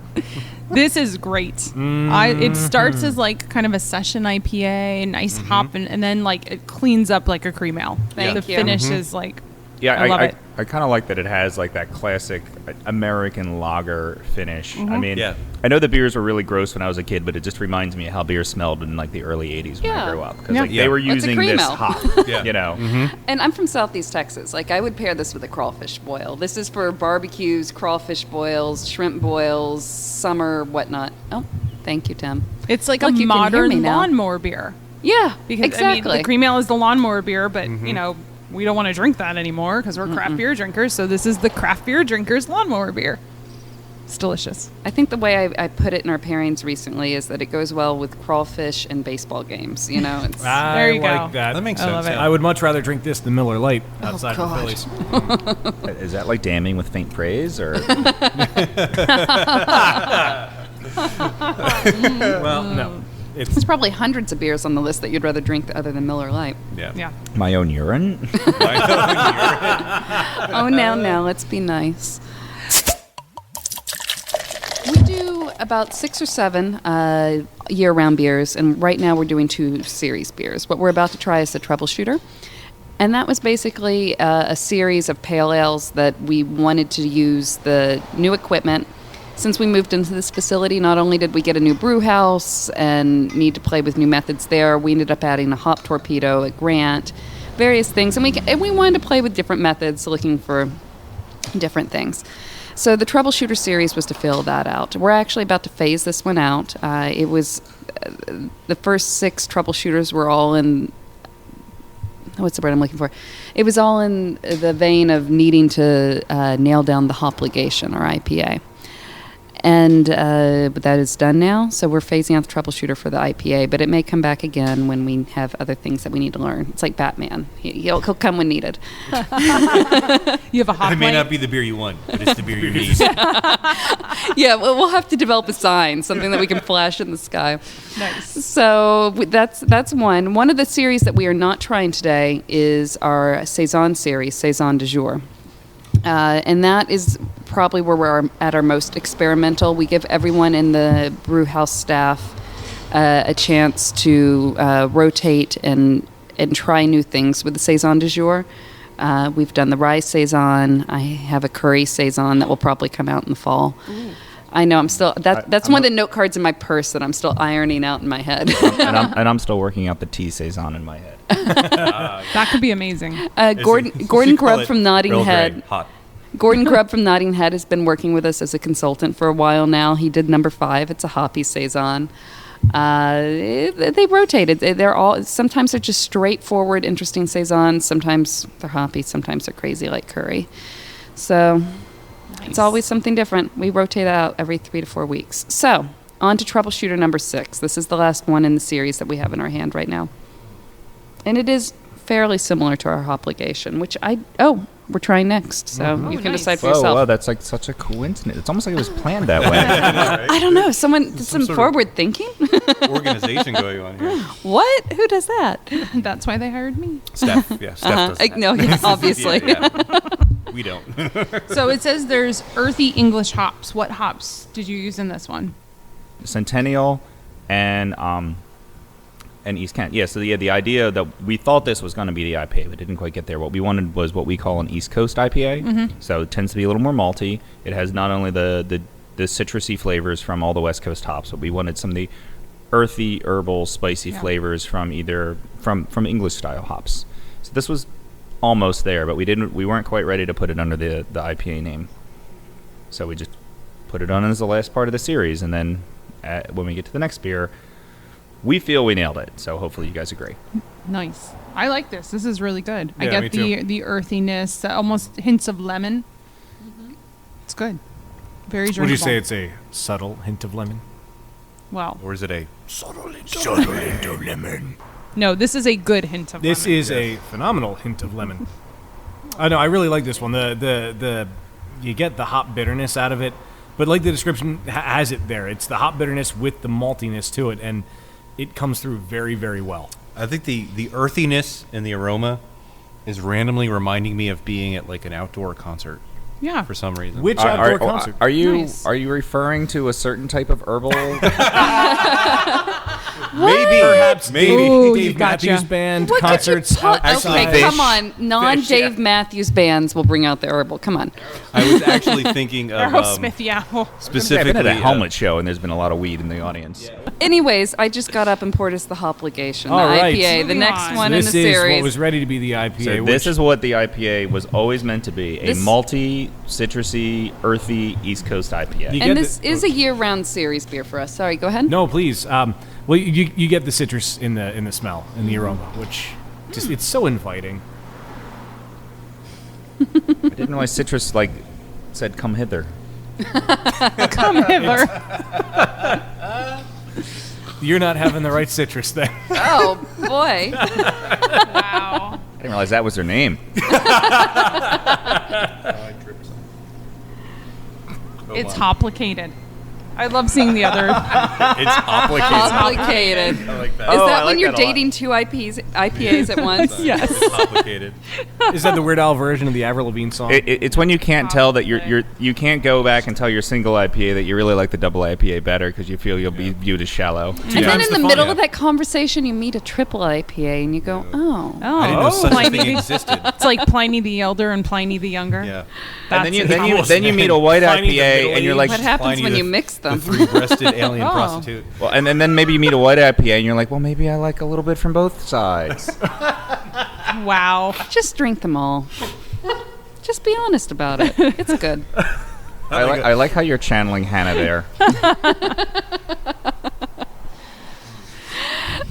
This is great. It starts as like kind of a session IPA, nice hop, and then like it cleans up like a cream ale. Thank the you. finish is like, Yeah, I love it. I kind of like that it has like that classic American lager finish. I mean, Yeah. I know the beers were really gross when I was a kid, but it just reminds me of how beer smelled in like the early '80s when I Yeah. grew up because Yeah. like, they were Well, it's a using cream this ale. hop. Yeah. And I'm from Southeast Texas. Like, I would pair this with a crawfish boil. This is for barbecues, crawfish boils, shrimp boils, summer, whatnot. Oh, thank you, Tim. it's like Look, a you can hear me modern now. lawnmower beer. Yeah, Because exactly. I mean, the cream ale is the lawnmower beer, but we don't want to drink that anymore because we're craft beer drinkers. So this is the craft beer drinkers lawnmower beer. It's delicious. I think the way I put it in our pairings recently is that it goes well with crawfish and baseball games. It's There you I go. like that. That makes I sense. love it. yeah. I would much rather drink this than Miller Lite outside of the God. Phillies. Is that like damning with faint praise, or Well, no. there's probably hundreds of beers on the list that you'd rather drink other than Miller Lite. Yeah. my own urine? Oh, now, let's be nice. We do about 6 or 7 year-round beers, and right now we're doing 2 series beers. What we're about to try is the Troubleshooter, and that was basically a series of pale ales that we wanted to use the new equipment. Since we moved into this facility, not only did we get a new brew house and need to play with new methods there, we ended up adding a hop torpedo at Grant, various things, and we wanted to play with different methods, looking for different things. So the Troubleshooter series was to fill that out. We're actually about to phase this one out. It was the first 6 Troubleshooters were all in. What's the word I'm looking for? It was all in the vein of needing to nail down the hopligation, or IPA. And but that is done now, so we're phasing out the Troubleshooter for the IPA, but it may come back again when we have other things that we need to learn. It's like Batman. He'll come when needed. You have a hot It may light? not be the beer you want, but it's the beer you need. Yeah, we'll have to develop a sign, something that we can flash in the sky. Nice. So that's one. One of the series that we are not trying today is our Saison series, Saison du Jour. And that is probably where we're at our most experimental. We give everyone in the brew house staff a chance to rotate and try new things with the Saison du Jour. We've done the rye Saison. I have a curry Saison that will probably come out in the fall. I know. I'm still. That's one of the note cards in my purse that I'm still ironing out in my head. and I'm still working out the tea saison in my head. That could be amazing. Gordon You call Grubb it from Earl Notting Grey, Head. hot. Gordon Grubb from Notting Head has been working with us as a consultant for a while now. He did number 5. It's a hoppy Saison. They rotated. They're all sometimes they're just straightforward, interesting saisons. Sometimes they're hoppy. Sometimes they're crazy like curry. So it's always something different. We rotate out every 3 to 4 weeks. So on to troubleshooter number 6. This is the last one in the series that we have in our hand right now, and it is fairly similar to our obligation, which we're trying next. So you can decide for yourself. Whoa, that's like such a coincidence. It's almost like it was planned that way. I don't know. Someone did some sort of- forward thinking. Organization going on here. What? Who does that? That's why they hired me. Steph, yeah, Steph does that. No, yeah, obviously. Yeah. We don't. So it says there's earthy English hops. What hops did you use in this one? Centennial and East Kent. Yeah, so the idea that we thought this was going to be the IPA, but didn't quite get there. What we wanted was what we call an East Coast IPA. So it tends to be a little more malty. It has not only the citrusy flavors from all the West Coast hops, but we wanted some of the earthy, herbal, spicy flavors from from English style hops. So this was almost there, but we weren't quite ready to put it under the IPA name. So we just put it on as the last part of the series, and then when we get to the next beer, we feel we nailed it. So hopefully you guys agree. Nice. I like this. This is really good. I Yeah, get me the earthiness, almost hints of lemon. It's good. Very drinkable. Would you say it's a subtle hint of lemon? Well, Or is it a no, this is a good hint of This lemon. is a phenomenal hint of lemon. I know. I really like this one. The you get the hop bitterness out of it, but like the description has it there. It's the hop bitterness with the maltiness to it, and it comes through very, very well. I think the earthiness in the aroma is randomly reminding me of being at like an outdoor concert Yeah. for some reason. Which outdoor concert? Are you Nice. are you referring to a certain type of herbal? Maybe, Perhaps Ooh, you Dave gotcha. Matthews Band What could you concerts put- outside. Okay, come on. Non-Dave Matthews bands will bring out the herbal. Come on. I was actually thinking of Aerosmith, yeah. I've specifically been at a helmet show, and there's been a lot of weed in the audience. Anyways, I just got up and poured us the Hopligation, All the right. IPA, the Moving next on. one in This the is series. what was ready to be the IPA. So which this is what the IPA was always meant to be: a This- malty, citrusy, earthy East Coast IPA. You and get this the- is a year-round series beer for us. Sorry, go ahead. No, please. Well, you get the citrus in the smell, in the aroma, which just it's so inviting. I didn't realize citrus said "come hither." Come hither. You're not having the right citrus then. Oh boy. Wow. I didn't realize that was their name. It's hoplicated. I love seeing the other. it's complicated. Complicated. I like that. Is Oh, I that when like you're that a lot. dating two IPAs at once? Yes. It's complicated. Is that the Weird Al version of the Avril Lavigne song? It's when you can't tell that you can't go back and tell your single IPA that you really like the double IPA better because you feel you'll be viewed as shallow. And then times in the the fun, middle yeah. of that conversation, you meet a triple IPA and you go, oh. Oh, I didn't know such a Pliny thing the- existed. It's like Pliny the Elder and Pliny the Younger. Yeah. And then you That's then you meet a white Finding the IPA middle and you're like, What happens Pliny when the- you mix The them? three-breasted alien Oh. prostitute. well, and then maybe you meet a white IPA and you're like, well, maybe I like a little bit from both sides. Wow. Just drink them all. Just be honest about it. It's good. I like how you're channeling Hannah there.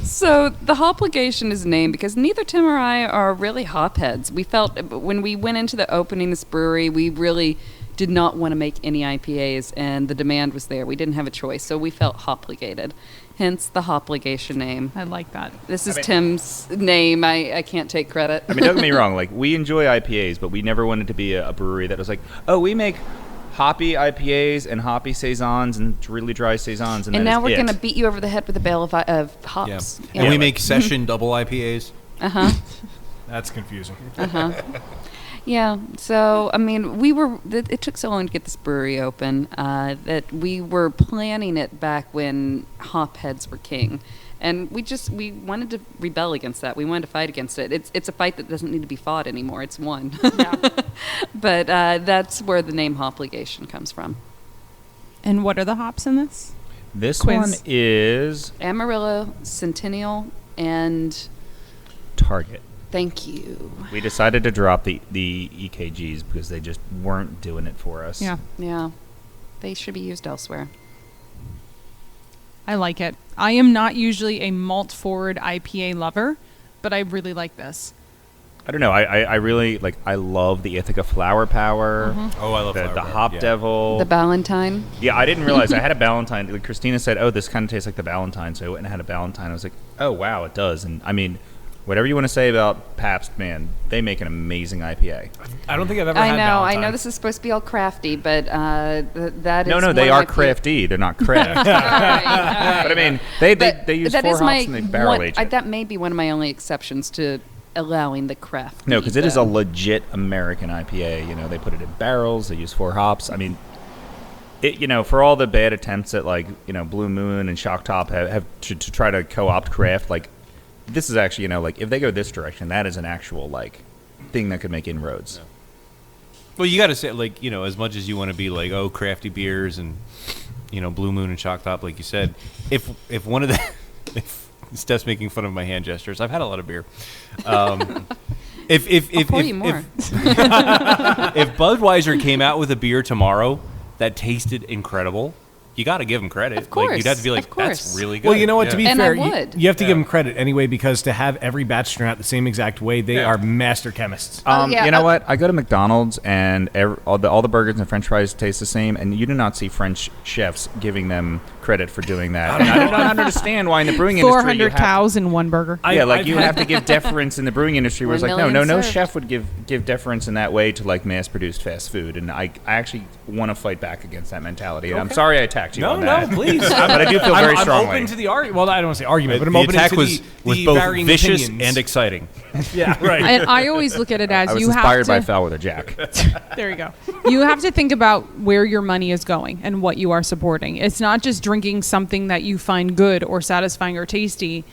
So the Hopligation is named because neither Tim or I are really hop heads. We felt when we went into the opening this brewery, we really did not want to make any IPAs, and the demand was there. We didn't have a choice, so we felt hopligated. Hence the Hopligation name. I like that. This is Tim's name. I can't take credit. I mean, don't get me wrong. Like, we enjoy IPAs, but we never wanted to be a brewery that was like, oh, we make hoppy IPAs and hoppy saisons and really dry saisons, and And that now is we're it. going to beat you over the head with a bale of hops. Yeah. And we make session double IPAs. Uh-huh. That's confusing. Yeah, so I mean, it took so long to get this brewery open that we were planning it back when hop heads were king, and we wanted to rebel against that. We wanted to fight against it. It's a fight that doesn't need to be fought anymore. It's won. But that's where the name Hopligation comes from. And what are the hops in this? This Quiz. one is Amarillo, Centennial, and Target. thank you. We decided to drop the EKGs because they just weren't doing it for us. Yeah. Yeah, they should be used elsewhere. I like it. I am not usually a malt-forward IPA lover, but I really like this. I don't know. I really like. I love the Ithaca Flower Power. Oh, I love the Flower Power, Hop yeah. Devil. The Ballantine. Yeah, I didn't realize I had a Ballantine. Like, Christina said, "Oh, this kind of tastes like the Ballantine," so I went and had a Ballantine. I was like, "Oh, wow, it does." And I mean, whatever you want to say about Pabst, man, they make an amazing IPA. I don't think I've ever I had know Valentine. this is supposed to be all crafty, but that is No, one they of are my crafty. They're not craft. All right. But I mean, they But use that 4 is hops my and they barrel age it. that may be one of my only exceptions to allowing the craft. No, because it is a legit American IPA. You know, they put it in barrels. They use 4 hops. I mean, it. You know, for all the bad attempts at like Blue Moon and Shock Top have to try to co-opt craft, like this is actually like if they go this direction, that is an actual like thing that could make inroads. Well, you got to say, like, as much as you want to be like, oh, crafty beers and, Blue Moon and Shock Top, like you said, if one of the, if Steph's making fun of my hand gestures, I've had a lot of beer. If pour you more. if Budweiser came out with a beer tomorrow that tasted incredible, you got to give them credit. Of course, like, you'd have to be like, of course. that's really good. Well, you know what? To be And fair, I would. you have to give them credit anyway, because to have every batch turn out the same exact way, they Yeah. are master chemists. Yeah, You know what? I go to McDonald's and all the burgers and French fries taste the same, and you do not see French chefs giving them credit for doing that. And I do not understand why in the brewing industry you 400 have cows in one burger. I've you had- have to give deference in the brewing industry. Where it's 1 like, no million served. chef would give deference in that way to like mass-produced fast food, and I actually want to fight back against that mentality. And I'm sorry I attacked you No, on that. no, please. But I do feel very I'm strongly. open to the argument. Well, I don't want to say argument, but I'm the open attack to was the both varying vicious opinions. and exciting. Yeah, right. And I always look at it as I was you have inspired to. by Foulweather Jack. There you go. You have to think about where your money is going and what you are supporting. It's not just drinking something that you find good or satisfying or tasty.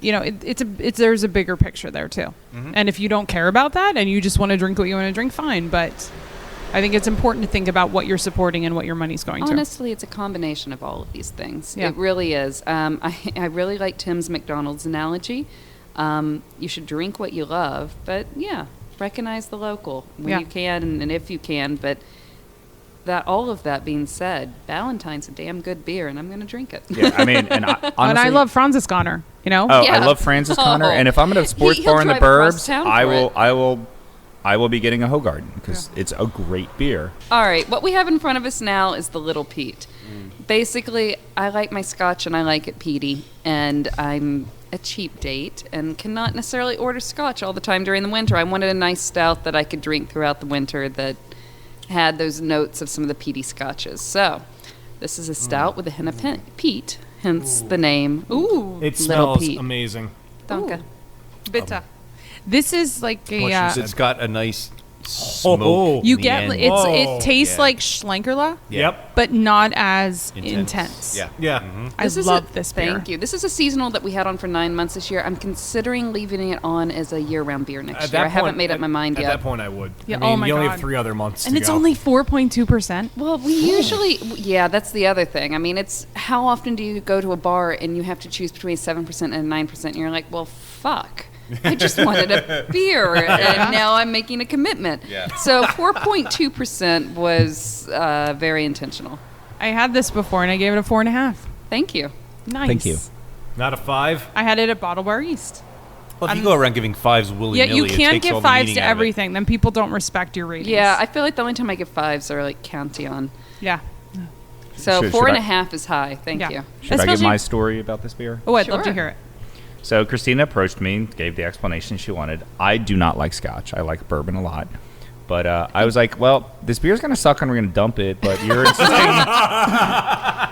There's a bigger picture there too. And if you don't care about that and you just want to drink what you want to drink, fine. But I think it's important to think about what you're supporting and what your money's going to. Honestly, it's a combination of all of these things. Yeah. It really is. I really like Tim's McDonald's analogy. You should drink what you love, but recognize the local when you can and if you can. But all of that being said, Ballantines a damn good beer, and I'm going to drink it. Yeah, I mean, and honestly, and I love Francis Connor. Oh, Yeah. I love Francis Connor, Oh. and if I'm at a sports He'll bar in the drive across burbs, town I for will, it. I will be getting a Hoegaarden because it's a great beer. All right, what we have in front of us now is the Little Pete. Basically, I like my scotch and I like it peaty, and I'm a cheap date and cannot necessarily order scotch all the time during the winter. I wanted a nice stout that I could drink throughout the winter that had those notes of some of the peaty scotches. So, this is a stout with a hint of peat, hence the name. Ooh, It Little smells Pete. amazing. Danke. Bitter. This is like a. It's got a nice Oh, smoke. You in the get end. Whoa. it tastes Yeah. like Schlenkerla, Yep. but not as intense. Yeah. Yeah. I This is love this beer. Thank you. This is a seasonal that we had on for 9 months this year. I'm considering leaving it on as a year-round beer next year. I haven't made up my mind At yet. that point, I would. Yeah, I mean, oh my you only God. have 3 other months And to it's go. only 4.2%. Well, we usually, that's the other thing. I mean, it's how often do you go to a bar and you have to choose between 7% and 9%, and you're like, well, fuck. I just wanted a beer, and now I'm making a commitment. Yeah. So 4.2% was very intentional. I had this before and I gave it a 4.5. Thank you. Nice. Thank you. Not a 5. I had it at Bottle Bar East. Well, if you go around giving fives willy Yeah, nilly, you it can't takes all give the fives meaning to out of it. everything. Then people don't respect your ratings. Yeah, I feel like the only time I give 5s are like Cantillon. Yeah. So Should 4.5 is high. Thank Yeah. you. Should I give Especially- my story about this beer? Oh, I'd love to Sure. hear it. So Christina approached me, gave the explanation she wanted. I do not like scotch. I like bourbon a lot. But I was like, well, this beer's going to suck and we're going to dump it, but you're insisting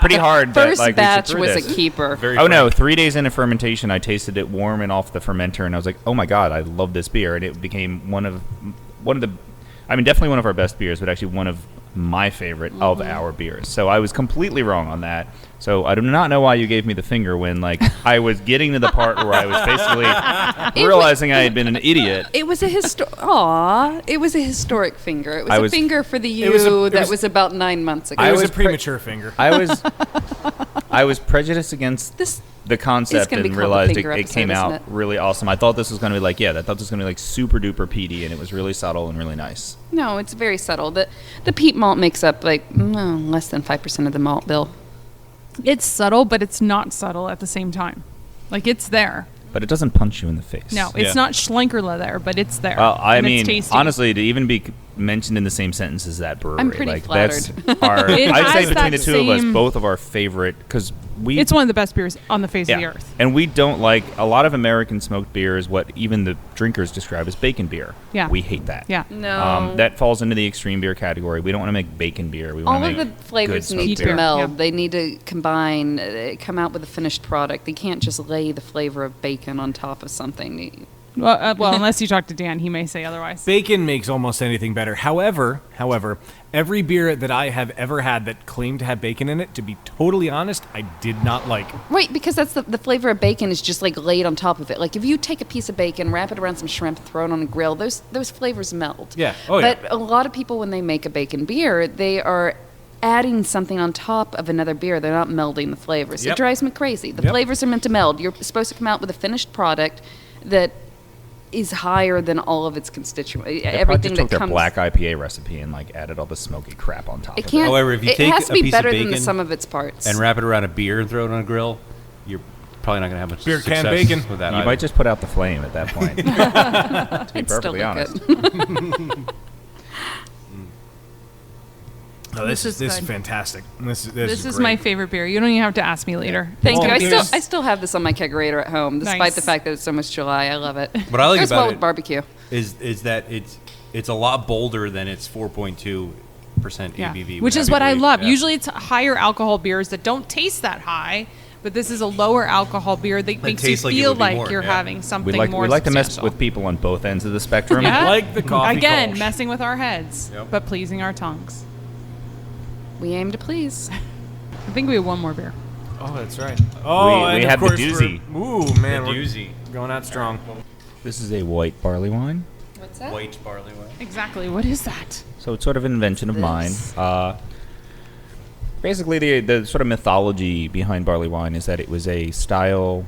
pretty hard that First like, we should batch brew was this. a keeper. Very Oh, no, frank. 3 days into fermentation, I tasted it warm and off the fermenter, and I was like, oh, my God, I love this beer. And it became one of the, I mean, definitely one of our best beers, but actually one of my favorite of our beers. So I was completely wrong on that. So I do not know why you gave me the finger when, like, I was getting to the part where I was basically realizing I had been an idiot. It was a it was a historic finger. It was I a was- finger for the you was a- it that was- was about 9 months ago. It was a was pre- premature finger. I was prejudiced against This the is concept gonna be and called the realized finger it came episode, out isn't it? really awesome. I thought this was going to be like, I thought this was going to be like super duper peaty, and it was really subtle and really nice. No, it's very subtle. The peat malt makes up like less than 5% of the malt bill. It's subtle, but it's not subtle at the same time. Like, it's there. But it doesn't punch you in the face. No, it's Yeah. not Schlenkerla there, but it's there. Well, I And it's mean, tasty. honestly, to even be mentioned in the same sentence as that brewery, I'm pretty like flattered. that's our. It I'd say has between that the two of us, same- both of our favorite because we. It's one of the best beers on the face yeah, of the earth. and we don't like a lot of American smoked beer is what even the drinkers describe as bacon beer. Yeah. we hate that. Yeah. No. that falls into the extreme beer category. We don't want to make bacon beer. We want All to of make the flavors good need smoked to beer. meld. Yeah. They need to combine, come out with a finished product. They can't just lay the flavor of bacon on top of something. Well, unless you talk to Dan, he may say otherwise. Bacon makes almost anything better. However, every beer that I have ever had that claimed to have bacon in it, to be totally honest, I did not like. Right, because that's the flavor of bacon is just like laid on top of it. Like if you take a piece of bacon, wrap it around some shrimp, throw it on a grill, those flavors meld. Yeah. Oh, yeah. But a lot of people, when they make a bacon beer, they are adding something on top of another beer. They're not melding the flavors. Yep. It drives me crazy. The Yep. flavors are meant to meld. You're supposed to come out with a finished product that is higher than all of its constituents. They probably Everything just that took their comes. black IPA recipe and like added all the smoky crap on top It of can't. However, if you it take has to a be piece of better than the bacon sum of its parts. and wrap it around a beer and throw it on a grill, you're probably not going to have much Beer can success bacon. with that You either. might just put out the flame at that point. To be It'd still perfectly look honest. good. No, this is is good. fantastic. This This is great. my favorite beer. You don't even have to ask me later. Thank Well, you. there's- I still have this on my kegerator at home, despite Nice. the fact that it's so much July. I love it. What I like Goes about well it with barbecue. is that it's a lot bolder than its 4.2% Yeah. ABV, Which would is have what you I believe. love. Yeah. Usually it's higher alcohol beers that don't taste that high, but this is a lower alcohol beer that makes you tastes like it feel would be like more, you're yeah. having something We more like to mess substantial. with people on both ends of the spectrum. Yeah? Like the coffee Again, Kolsch. messing with our heads, Yep. but pleasing our tongues. We aim to please. I think we have one more beer. Oh, that's right. Oh, we and of have the course doozy. Ooh, man, The we're doozy. going out strong. This is a white barley wine. What's that? White barley wine. Exactly. What is that? So it's sort of an invention of mine. This. Basically, the sort of mythology behind barley wine is that it was a style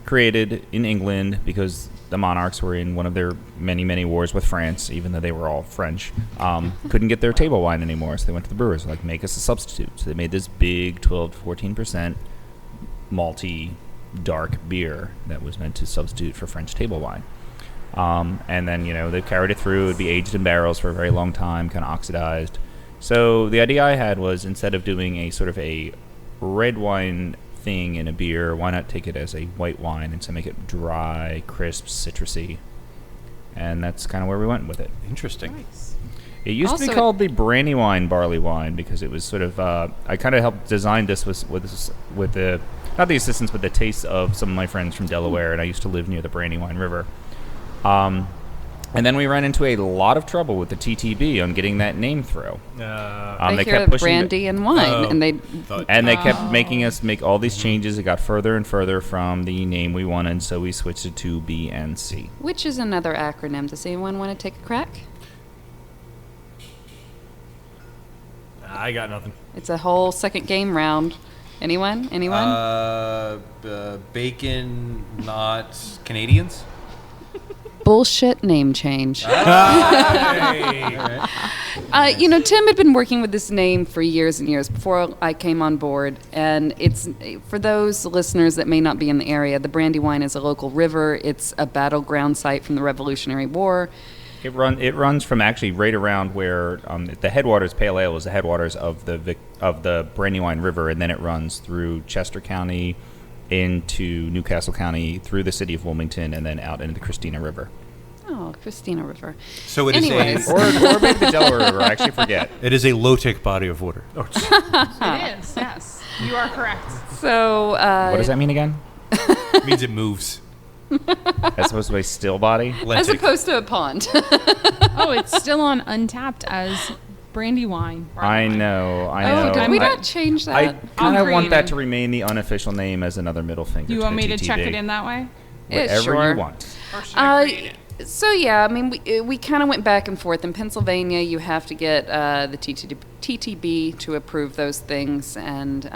created in England because the monarchs were in one of their many, many wars with France, even though they were all French. Couldn't get their table wine anymore, so they went to the brewers, like, make us a substitute. So they made this big 12 to 14% malty, dark beer that was meant to substitute for French table wine. And then, they carried it through. It would be aged in barrels for a very long time, kind of oxidized. So the idea I had was, instead of doing a sort of a red wine thing in a beer, why not take it as a white wine and so make it dry, crisp, citrusy. And that's kind of where we went with it. Interesting. It used to be Also, called the Brandywine barley wine because it was sort of. I kind of helped design this with the not the assistance, but the taste of some of my friends from Delaware, and I used to live near the Brandywine River. And then we ran into a lot of trouble with the TTB on getting that name through. They hear of brandy and wine, and they they kept making us make all these changes. It got further and further from the name we wanted, so we switched it to BNC. which is another acronym. Does anyone want to take a crack? I got nothing. It's a whole second game round. Anyone? Bacon, not Canadians. Bullshit name change. Tim had been working with this name for years and years before I came on board. And it's, for those listeners that may not be in the area, the Brandywine is a local river. It's a battleground site from the Revolutionary War. It runs from actually right around where the headwaters. Pale Ale is the headwaters of the Brandywine River, and then it runs through Chester County, into Newcastle County, through the city of Wilmington, and then out into the Christina River. Oh, Christina River. So it is Anyways. Or maybe the Delaware River. I actually forget. It is a low-tech body of water. It is. Yes, you are correct. So, What does that mean again? It means it moves. That's supposed to be a still body? as Lentic. opposed to a pond. Oh, it's still on Untapped as Brandywine. I know. Oh, did we not change that? I kind of create want that it. to remain the unofficial name as another middle finger. You to want the me to check TTB. it in that way? Whatever sure. you want. Or should I create it? So yeah, I mean, we kind of went back and forth. In Pennsylvania, you have to get the TTB to approve those things, and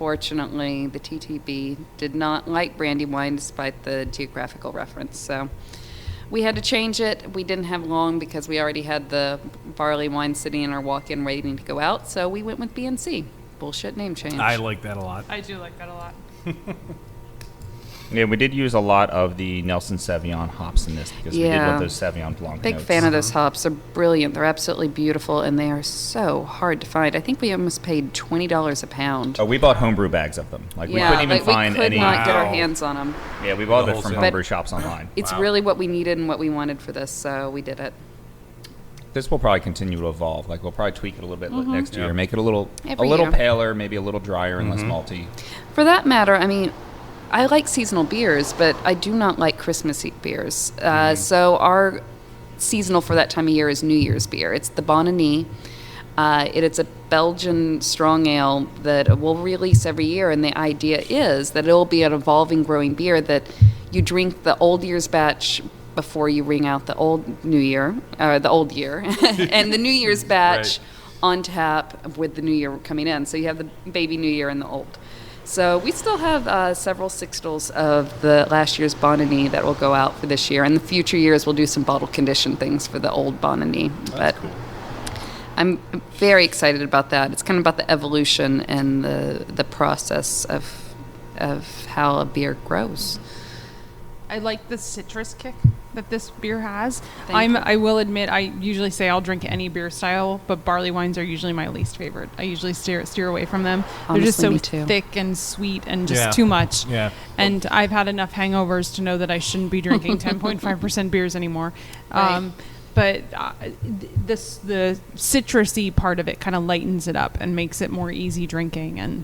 unfortunately, the TTB did not like Brandywine despite the geographical reference. So we had to change it. We didn't have long because we already had the barley wine sitting in our walk-in waiting to go out. So we went with BNC. Bullshit name change. I like that a lot. I do like that a lot. Yeah, we did use a lot of the Nelson Sauvignon hops in this because we did Yeah. want those Sauvignon Blanc Big notes. fan of those hops. They're brilliant. They're absolutely beautiful, and they are so hard to find. I think we almost paid $20 a pound. Oh, we bought homebrew bags of them. Like we couldn't even find we could any. not get our Wow. hands on them. Yeah, we bought The it from wholesale. homebrew But shops online. It's Wow. really what we needed and what we wanted for this, so we did it. This will probably continue to evolve. Like we'll probably tweak it a little bit next year, Yeah. make it a little Every year. paler, maybe a little drier and less malty. For that matter, I mean, I like seasonal beers, but I do not like Christmassy beers. So our seasonal for that time of year is New Year's beer. It's the Bonanie. It's a Belgian strong ale that we'll release every year, and the idea is that it'll be an evolving, growing beer that you drink the old year's batch before you ring out the old New Year, the old year, and the New Year's batch on tap with the New Year coming in. So you have the baby New Year and the old. So we still have several sixtels of the last year's Bonanie that will go out for this year. And the future years, we'll do some bottle condition things for the old Bonanie. But I'm very excited about that. It's kind of about the evolution and the process of how a beer grows. I like the citrus kick that this beer has. Thank you. I will admit, I usually say I'll drink any beer style, but barley wines are usually my least favorite. I usually steer away from them. They're just Honestly, so me too. thick and sweet and just Yeah. too much. Yeah. And I've had enough hangovers to know that I shouldn't be drinking 10.5% beers anymore. Right. But the citrusy part of it kind of lightens it up and makes it more easy drinking. And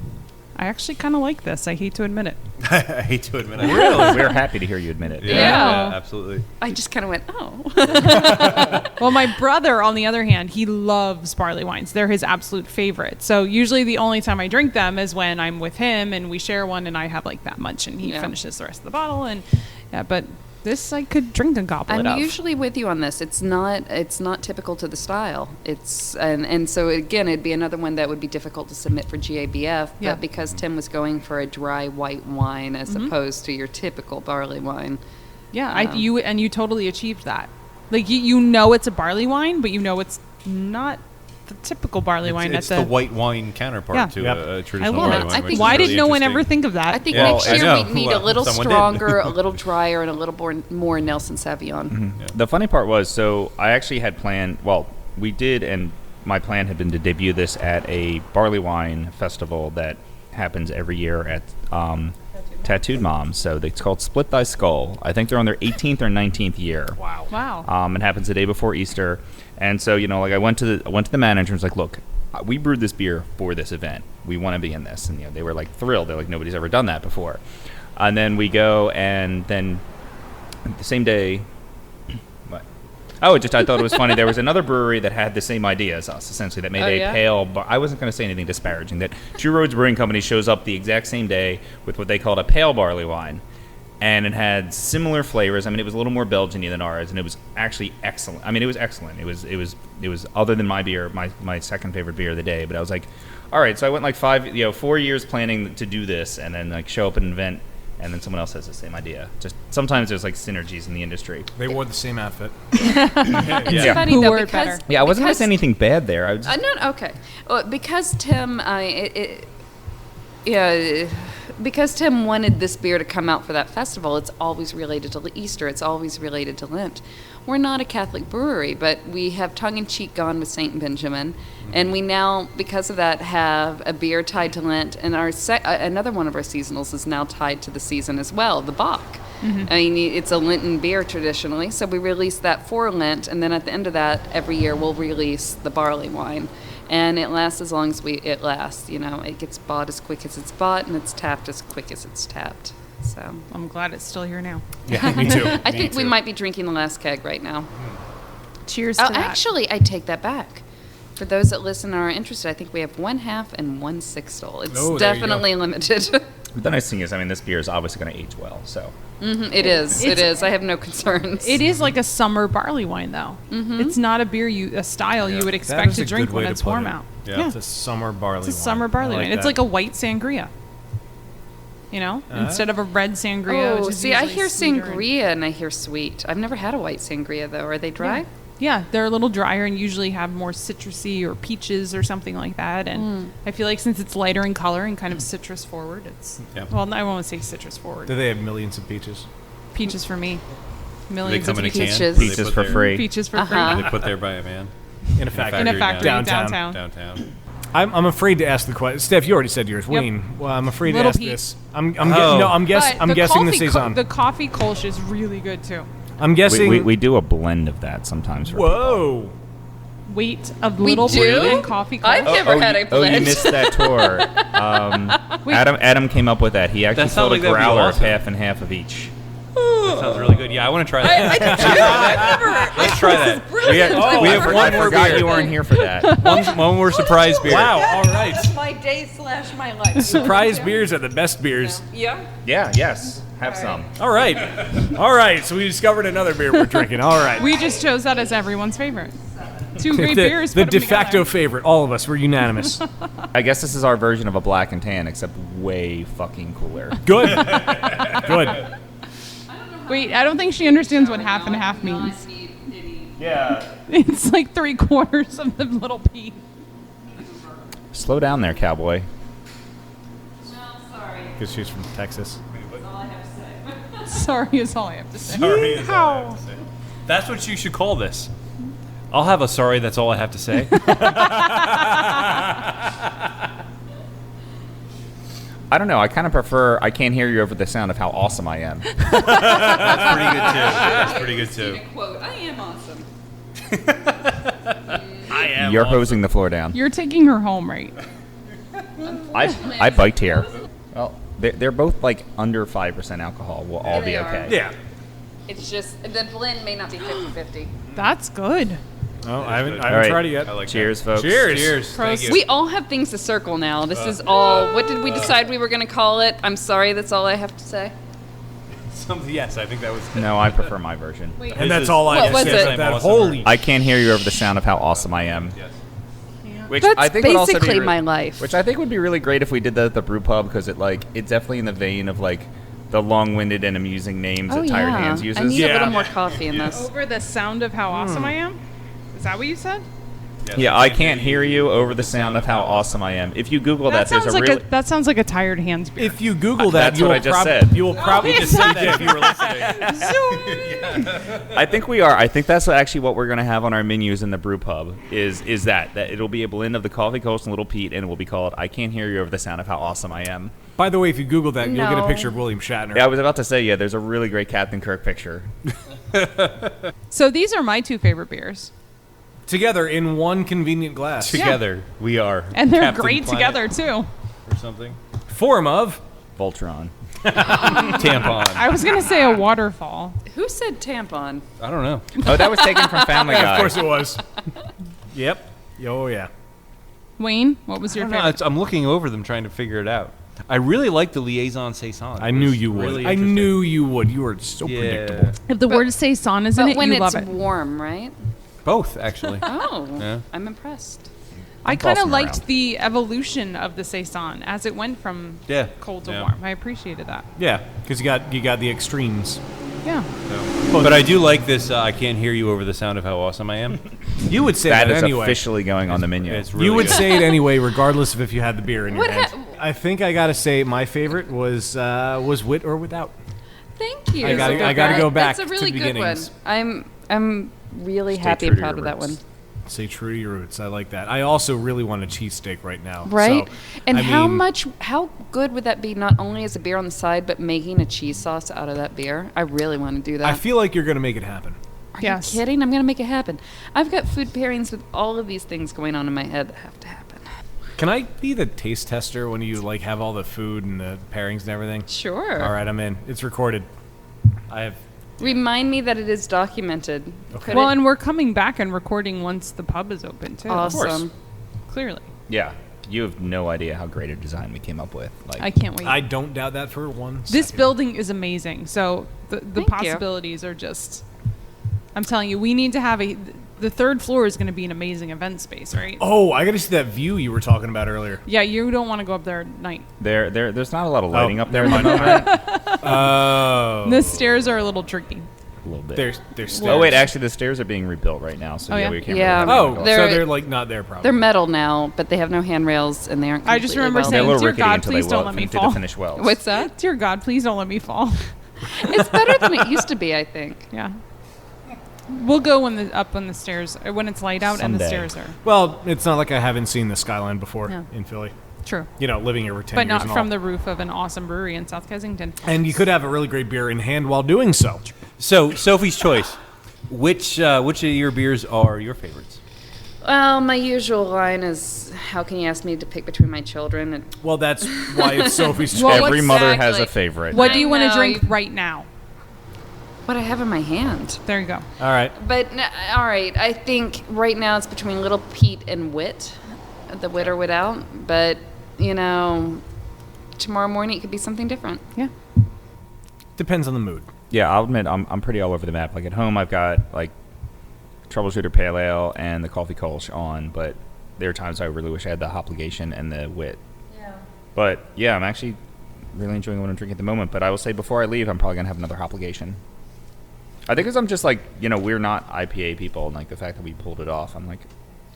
I actually kind of like this. I hate to admit it. I hate to admit it. Really? We're happy to hear you admit it. Yeah. Absolutely. I just kind of went, oh. Well, my brother, on the other hand, he loves barley wines. They're his absolute favorite. So usually the only time I drink them is when I'm with him and we share one and I have like that much and he Yeah. finishes the rest of the bottle. And yeah, but this I could drink a goblet I'm of. usually with you on this. It's not typical to the style. It's and so again, it'd be another one that would be difficult to submit for GABF. Yeah. But because Tim was going for a dry white wine as opposed to your typical barley wine, Yeah, you totally achieved that. Like you know it's a barley wine, but you know it's not the typical barley wine. It's at the white wine counterpart Yeah. to Yep. a I traditional love white it. wine. I which think- is Why really did no one ever interesting. think of that? I think Yeah, next I year know. we need a Well, little someone did. stronger, a little drier, and a little more Nelson Sauvignon. The funny part was, so I actually had planned. Well, we did, and my plan had been to debut this at a barley wine festival that happens every year at Tattooed Moms. So it's called Split Thy Skull. I think they're on their 18th or 19th year. Wow. It happens the day before Easter, and so like I went to the manager and was like, "Look, we brewed this beer for this event. We want to be in this." And they were like thrilled. They're like, "Nobody's ever done that before." And then we go, and then the same day, what? Oh, I thought it was funny. There was another brewery that had the same idea as us, essentially, that made Oh, a yeah? pale. I wasn't going to say anything disparaging. That True Roads Brewing Company shows up the exact same day with what they called a pale barley wine. And it had similar flavors. I mean, it was a little more Belgian-y than ours, and it was actually excellent. I mean, it was excellent. It was other than my beer, my second favorite beer of the day. But I was like, all right. So I went like 4 years planning to do this, and then like show up at an event, and then someone else has the same idea. Just sometimes there's like synergies in the industry. They wore the same outfit. It's funny Who though wore it because better? Yeah, I wasn't going to because- say anything bad there. I was No, okay. Well, because Tim, because Tim wanted this beer to come out for that festival, it's always related to Easter. It's always related to Lent. We're not a Catholic brewery, but we have tongue-in-cheek gone with St. Benjamin, and we now, because of that, have a beer tied to Lent, and our another one of our seasonals is now tied to the season as well, the Bach. I mean, it's a Lenten beer traditionally, so we release that for Lent, and then at the end of that, every year we'll release the barley wine. And it lasts as long as it lasts. It gets bought as quick as it's bought, and it's tapped as quick as it's tapped. So I'm glad it's still here now. Yeah, me too. I think we might be drinking the last keg right now. Cheers Oh, to that. actually, I take that back. For those that listen and are interested, I think we have 1/2 and 1 sixtel. It's Oh, there you go. definitely limited. the nice thing is, I mean, this beer is obviously going to age well. So It is. It is. I have no concerns. It is like a summer barley wine, though. It's not a beer a style you would That expect is to a drink good when way it's to put warm it. out. Yeah. It's a summer barley It's a wine. summer barley I wine. like It's that. like a white sangria. Instead of a red sangria. Oh, which is see, I usually hear sweeter and- sangria and I hear sweet. I've never had a white sangria though. Are they dry? Yeah, they're a little drier and usually have more citrusy or peaches or something like that. And I feel like since it's lighter in color and kind of citrus forward, it's well, I won't say citrus forward. Do they have millions of peaches? Peaches for me. They Millions come of in a can. peaches. They Pizzas put for their- free. peaches for They put there by a man. In a factory. free in a factory Downtown. downtown. I'm afraid to ask the question. Steph, you already said yours. Yep. Wayne, well, I'm afraid Little to ask Pete. this. I'm Oh. guessing the saison. The coffee kolsch is really good too. I'm guessing. We do a blend of that sometimes. For Whoa. Weight of We little do? brew and coffee kolsch. I've never had a Oh, you blend. missed that tour. Wait. Adam came up with that. He actually That sounds filled a like that'd be growler of awesome. half and half of each. That sounds really good. Yeah, I want to try that. Let's try that. We have I one more forgot beer. you weren't here for that. One more surprise beer. Wow. All right. My day / my life. Surprise beers are the best beers. Yeah. Yeah. Yes. Have some. All right. All right. So we discovered another beer we're drinking. All right. We just chose that as everyone's favorite. Two great the beers. the put 'em de facto together. favorite. All of us were unanimous. I guess this is our version of a black and tan, except way fucking cooler. Good. Good. Wait, I don't think she understands what half and half means. Yeah. It's like 3/4 of the little pea. Slow down there, cowboy. Because she's from Texas. Sorry is all I have to say. Sorry is all I have to say. That's what you should call this. I'll have a sorry. That's all I have to say. I don't know. I kind of prefer I can't hear you over the sound of how awesome I am. That's pretty good too. That's pretty good too. Quote, I am awesome. I am. You're hosing the floor down. You're taking her home, right? I biked here. Well, they're both like under 5% alcohol. We'll all they be are. okay. Yeah. It's just, the blend may not be 50-50. That's good. Oh, I haven't All right. tried it yet. I like Cheers, that. folks. Cheers. Cheers. Thank Prost. you. We all have things to circle now. This is all, what did we decide we were going to call it? I'm sorry, that's all I have to say. Yes, I think that was. No, I prefer my version. And that's all I What have was to say it? about that. Awesome. Holy. I can't hear you over the sound of how awesome I am. Yes. Which That's I think would also be basically my life. Which I think would be really great if we did that at the brew pub because it's definitely in the vein of like the long-winded and amusing names that Tired Hands uses. I need a Yeah. little more coffee in this. Over the sound of how awesome I am? Is that what you said? Yeah, I can't hear you over the sound of how awesome I am. If you Google that, there's sounds a like really that sounds like a Tired Hands beer. If you Google that, That's you what will I just said. You will probably Just say that if you were listening. I think we are. I think that's actually what we're going to have on our menus in the brew pub is that it'll be a blend of the Coffee Coast and Little Pete, and it will be called I Can't Hear You Over the Sound of How Awesome I Am. By the way, if you Google that, you'll get a No. picture of William Shatner. Yeah, I was about to say, yeah, there's a really great Captain Kirk picture. So these are my two favorite beers. Together in one convenient glass. Together, we are. And they're Captain great Planet together too. Or something. Form of. Voltron. Tampon. I was gonna say a waterfall. Who said tampon? I don't know. Oh, that was taken from Family Guy. Of course it was. Yep. Oh, yeah. Wayne, what was your I don't know, favorite? I'm looking over them trying to figure it out. I really like the Liaison Saison. I knew you would. Really I interesting. knew you would. You were so Yeah. predictable. If the word saison is in But it, when you it's love it. warm, right? Both, actually. Oh, Yeah. I'm impressed. I kind toss of 'em liked around. the evolution of the saison as it went from Yeah. cold to Yeah. warm. I appreciated that. Yeah, because you got the extremes. Yeah. But I do like this. I can't hear you over the sound of how awesome I am. You would say That that, is anyway. officially going on the menu. It's really You would good. say it anyway, regardless of if you had the beer in your What hand. I think I gotta say my favorite was Wit or Without. Thank you. I gotta- That's a I good gotta one. go back That's a to really the good one. beginnings. I'm really Stay happy true and to proud your of that roots. one. Say true to your roots. I like that. I also really want a cheesesteak right now. Right? So, And I how mean, how good would that be not only as a beer on the side, but making a cheese sauce out of that beer? I really want to do that. I feel like you're gonna make it happen. Are Yes. you kidding? I'm going to make it happen. I've got food pairings with all of these things going on in my head that have to happen. Can I be the taste tester when you like have all the food and the pairings and everything? Sure. All right, I'm in. It's recorded. I have. Remind me that it is documented. Could Well, it- and we're coming back and recording once the pub is open too. awesome. Clearly. Yeah. You have no idea how great a design we came up with. Like, I can't wait. I don't doubt that for one. This second. building is amazing. So the Thank you. possibilities are just. I'm telling you, we need to have the third floor is going to be an amazing event space, right? Oh, I gotta see that view you were talking about earlier. Yeah, you don't want to go up there at night. there's not a lot of lighting up there. never at the moment. Oh. The stairs are a little tricky. a little bit. There's stairs. Oh wait, actually the stairs are being rebuilt right now, so Oh, yeah, yeah? we can't. Yeah. Really Oh, so They're- they're like not there probably. They're metal now, but they have no handrails and they aren't. I just remember completely They're a saying, little "Dear rickety God, until please they don't weld let me into fall." the finished welds. What's that? Dear God, please don't let me fall. It's better than it used to be, I think. Yeah. We'll go when the stairs, when it's light out and the Someday. stairs are. Well, it's not like I haven't seen the skyline before Yeah. in Philly. True. You know, living here for 10 But years not and from all. the roof of an awesome brewery in South Kensington. And you could have a really great beer in hand while doing so. So, Sophie's choice. Which of your beers are your favorites? Well, my usual line is, "How can you ask me to pick between my children?" And Well, that's why it's Sophie's Well, choice. Every what's mother exactly- has a favorite. What do you want to know, drink you- right now? what I have in my hand. There you go. All right. But all right, I think right now it's between Little Pete and Wit, the Wit or Wit Out. But you know, tomorrow morning it could be something different. Yeah. Depends on the mood. Yeah, I'll admit I'm pretty all over the map. Like at home, I've got like Troubleshooter Pale Ale and the Coffee Kolsch on, but there are times I really wish I had the Hopligation and the Wit. Yeah. But yeah, I'm actually really enjoying what I'm drinking at the moment. But I will say before I leave, I'm probably gonna have another Hopligation. I think because I'm just like, you know, we're not IPA people, and like the fact that we pulled it off, I'm like,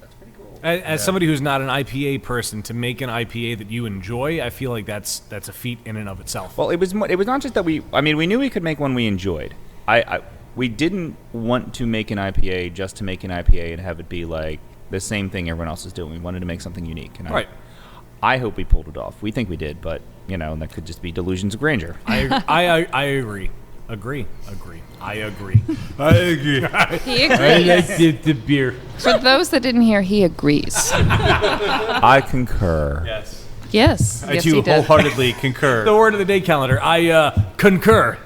that's pretty cool. As somebody who's not an IPA person, to make an IPA that you enjoy, I feel like that's a feat in and of itself. Well, it was not just that we knew we could make one we enjoyed. We didn't want to make an IPA just to make an IPA and have it be like the same thing everyone else is doing. We wanted to make something unique. And Right. I hope we pulled it off. We think we did, but you know, that could just be delusions of grandeur. I agree. Agree. I agree. He agrees. the beer. For those that didn't hear, he agrees. I concur. Yes. Yes. I yes, do he did. wholeheartedly concur. The word of the day calendar. I concur.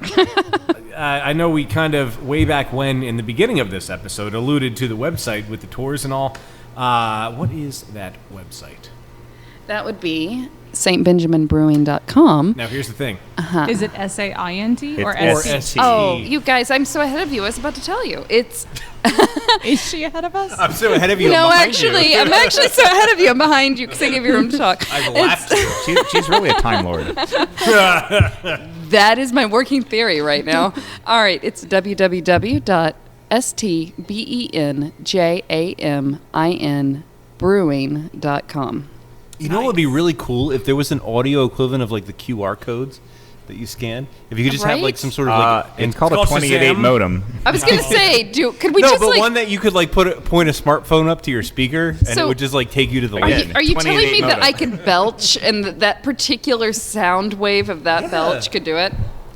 I know we kind of, way back when, in the beginning of this episode, alluded to the website with the tours and all. What is that website? That would be stbenjaminbrewing.com. Now, here's the thing. Is it SAINT or It's SC? SC. Oh, you guys, I'm so ahead of you. I was about to tell you. It's Is she ahead of us? I'm so ahead of you. I'm no, behind actually, you. I'm actually so ahead of you. I'm behind you because I gave you room to talk. I've laughed. She's really a time lord. That is my working theory right now. All right, it's www.stbenjaminbrewing.com. You know what would be really cool if there was an audio equivalent of like the QR codes that you scan? If you could just have like Right? some sort of like It's called a called 28.8 Shazam. modem. I was gonna say, could we no, just but like? one that you could like point a smartphone up to your speaker and it So- would just like take you to the Are land. you, are you telling 28 me that modem. I could belch and that particular sound wave of that belch could do it?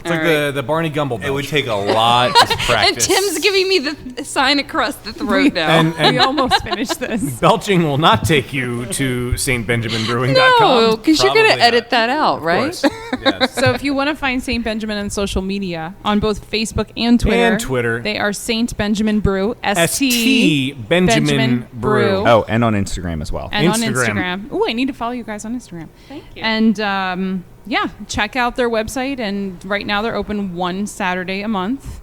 It's like the Barney Gumble It would belch. take a lot of And practice. Tim's giving me the sign across the throat now. And We almost finished this. belching will not take you to stbenjaminbrewing.com. no, because you're going Probably to edit not. that out, right? Yes. So if you want to find St. Benjamin on social media, on both Facebook and Twitter, And Twitter. they are St. Benjamin Brew, ST Benjamin Brew. Oh, and on Instagram as well. and on Instagram. Instagram. Oh, I need to follow you guys on Instagram. Thank you. And yeah, check out their website. And right now they're open one Saturday a month.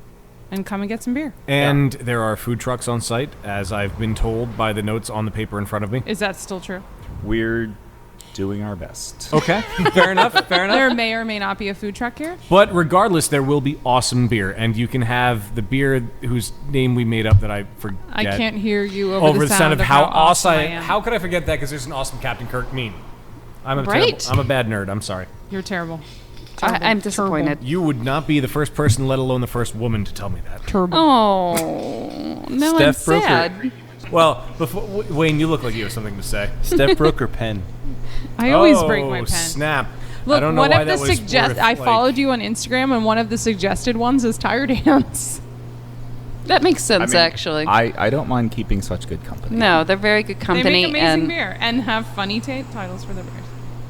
And come and get some beer. And there are food trucks on site, as I've been told by the notes on the paper in front of me. Is that still true? We're doing our best. Okay, fair enough, fair enough. There may or may not be a food truck here. But regardless, there will be awesome beer, and you can have the beer whose name we made up that I forget. I can't hear you over the sound of how awesome I am. How could I forget that? Because there's an awesome Captain Kirk meme. I'm a Right. terrible, I'm a bad nerd. I'm sorry. You're terrible. I'm disappointed. You would not be the first person, let alone the first woman, to tell me that. Turbo. Oh, no, I'm Steph Broker. sad. Well, before, Wayne, you look like you have something to say. Steph broke her pen. I always break my pen. Snap! Look, I don't know one why of the that was worth, I like- followed you on Instagram, and one of the suggested ones is Tired Hands. That makes I sense, mean, actually. I don't mind keeping such good company. No, they're very good They company. make amazing and beer and have funny titles for their beers.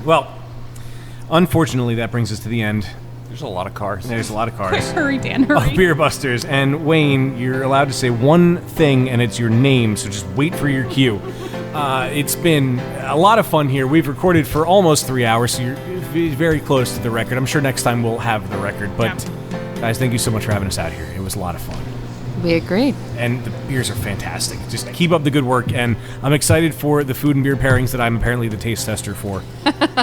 Well, unfortunately, that brings us to the end. There's a lot of cars. There's a lot of cars. Hurry, Dan, hurry. of Beer Busters. And Wayne, you're allowed to say one thing, and it's your name, so just wait for your cue. It's been a lot of fun here. We've recorded for almost 3 hours, so you're very close to the record. I'm sure next time we'll have the record. But, guys, thank you so much for having us out here. It was a lot of fun. we agreed. And the beers are fantastic. Just keep up the good work, and I'm excited for the food and beer pairings that I'm apparently the taste tester for,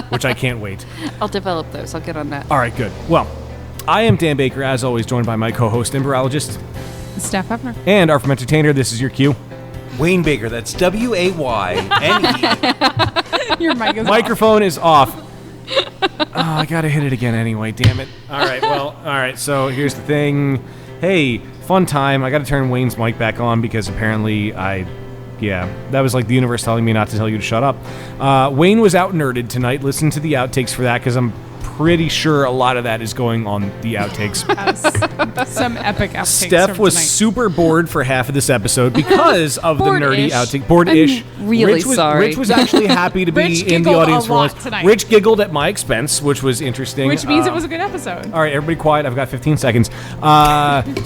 which I can't wait. I'll develop those. I'll get on that. All right, good. Well, I am Dan Baker, as always, joined by my co-host and virologist Steph Hefner. and our from entertainer. This is your cue. Wayne Baker. That's WAYNE. Your mic is Microphone is off. Oh, I gotta hit it again anyway. Damn it. All right. Well. All right. So here's the thing. Hey, fun time. I gotta turn Wayne's mic back on because apparently that was like the universe telling me not to tell you to shut up. Wayne was out nerded tonight. Listen to the outtakes for that because I'm pretty sure a lot of that is going on the outtakes. some epic outtakes. Steph from was tonight. super bored for half of this episode because of the nerdy Bored-ish. outtake. Bored-ish. I'm really sorry. Rich was actually happy to be Rich in the giggled audience a for lot once. tonight. Rich giggled at my expense, which was interesting. Which means it was a good episode. All right, everybody quiet. I've got 15 seconds.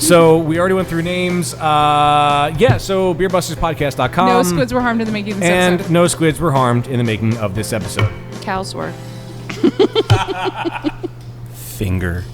So we already went through names. So beerbusterspodcast.com. No squids were harmed in the making of this And episode. no squids were harmed in the making of this episode. Cows were. Finger.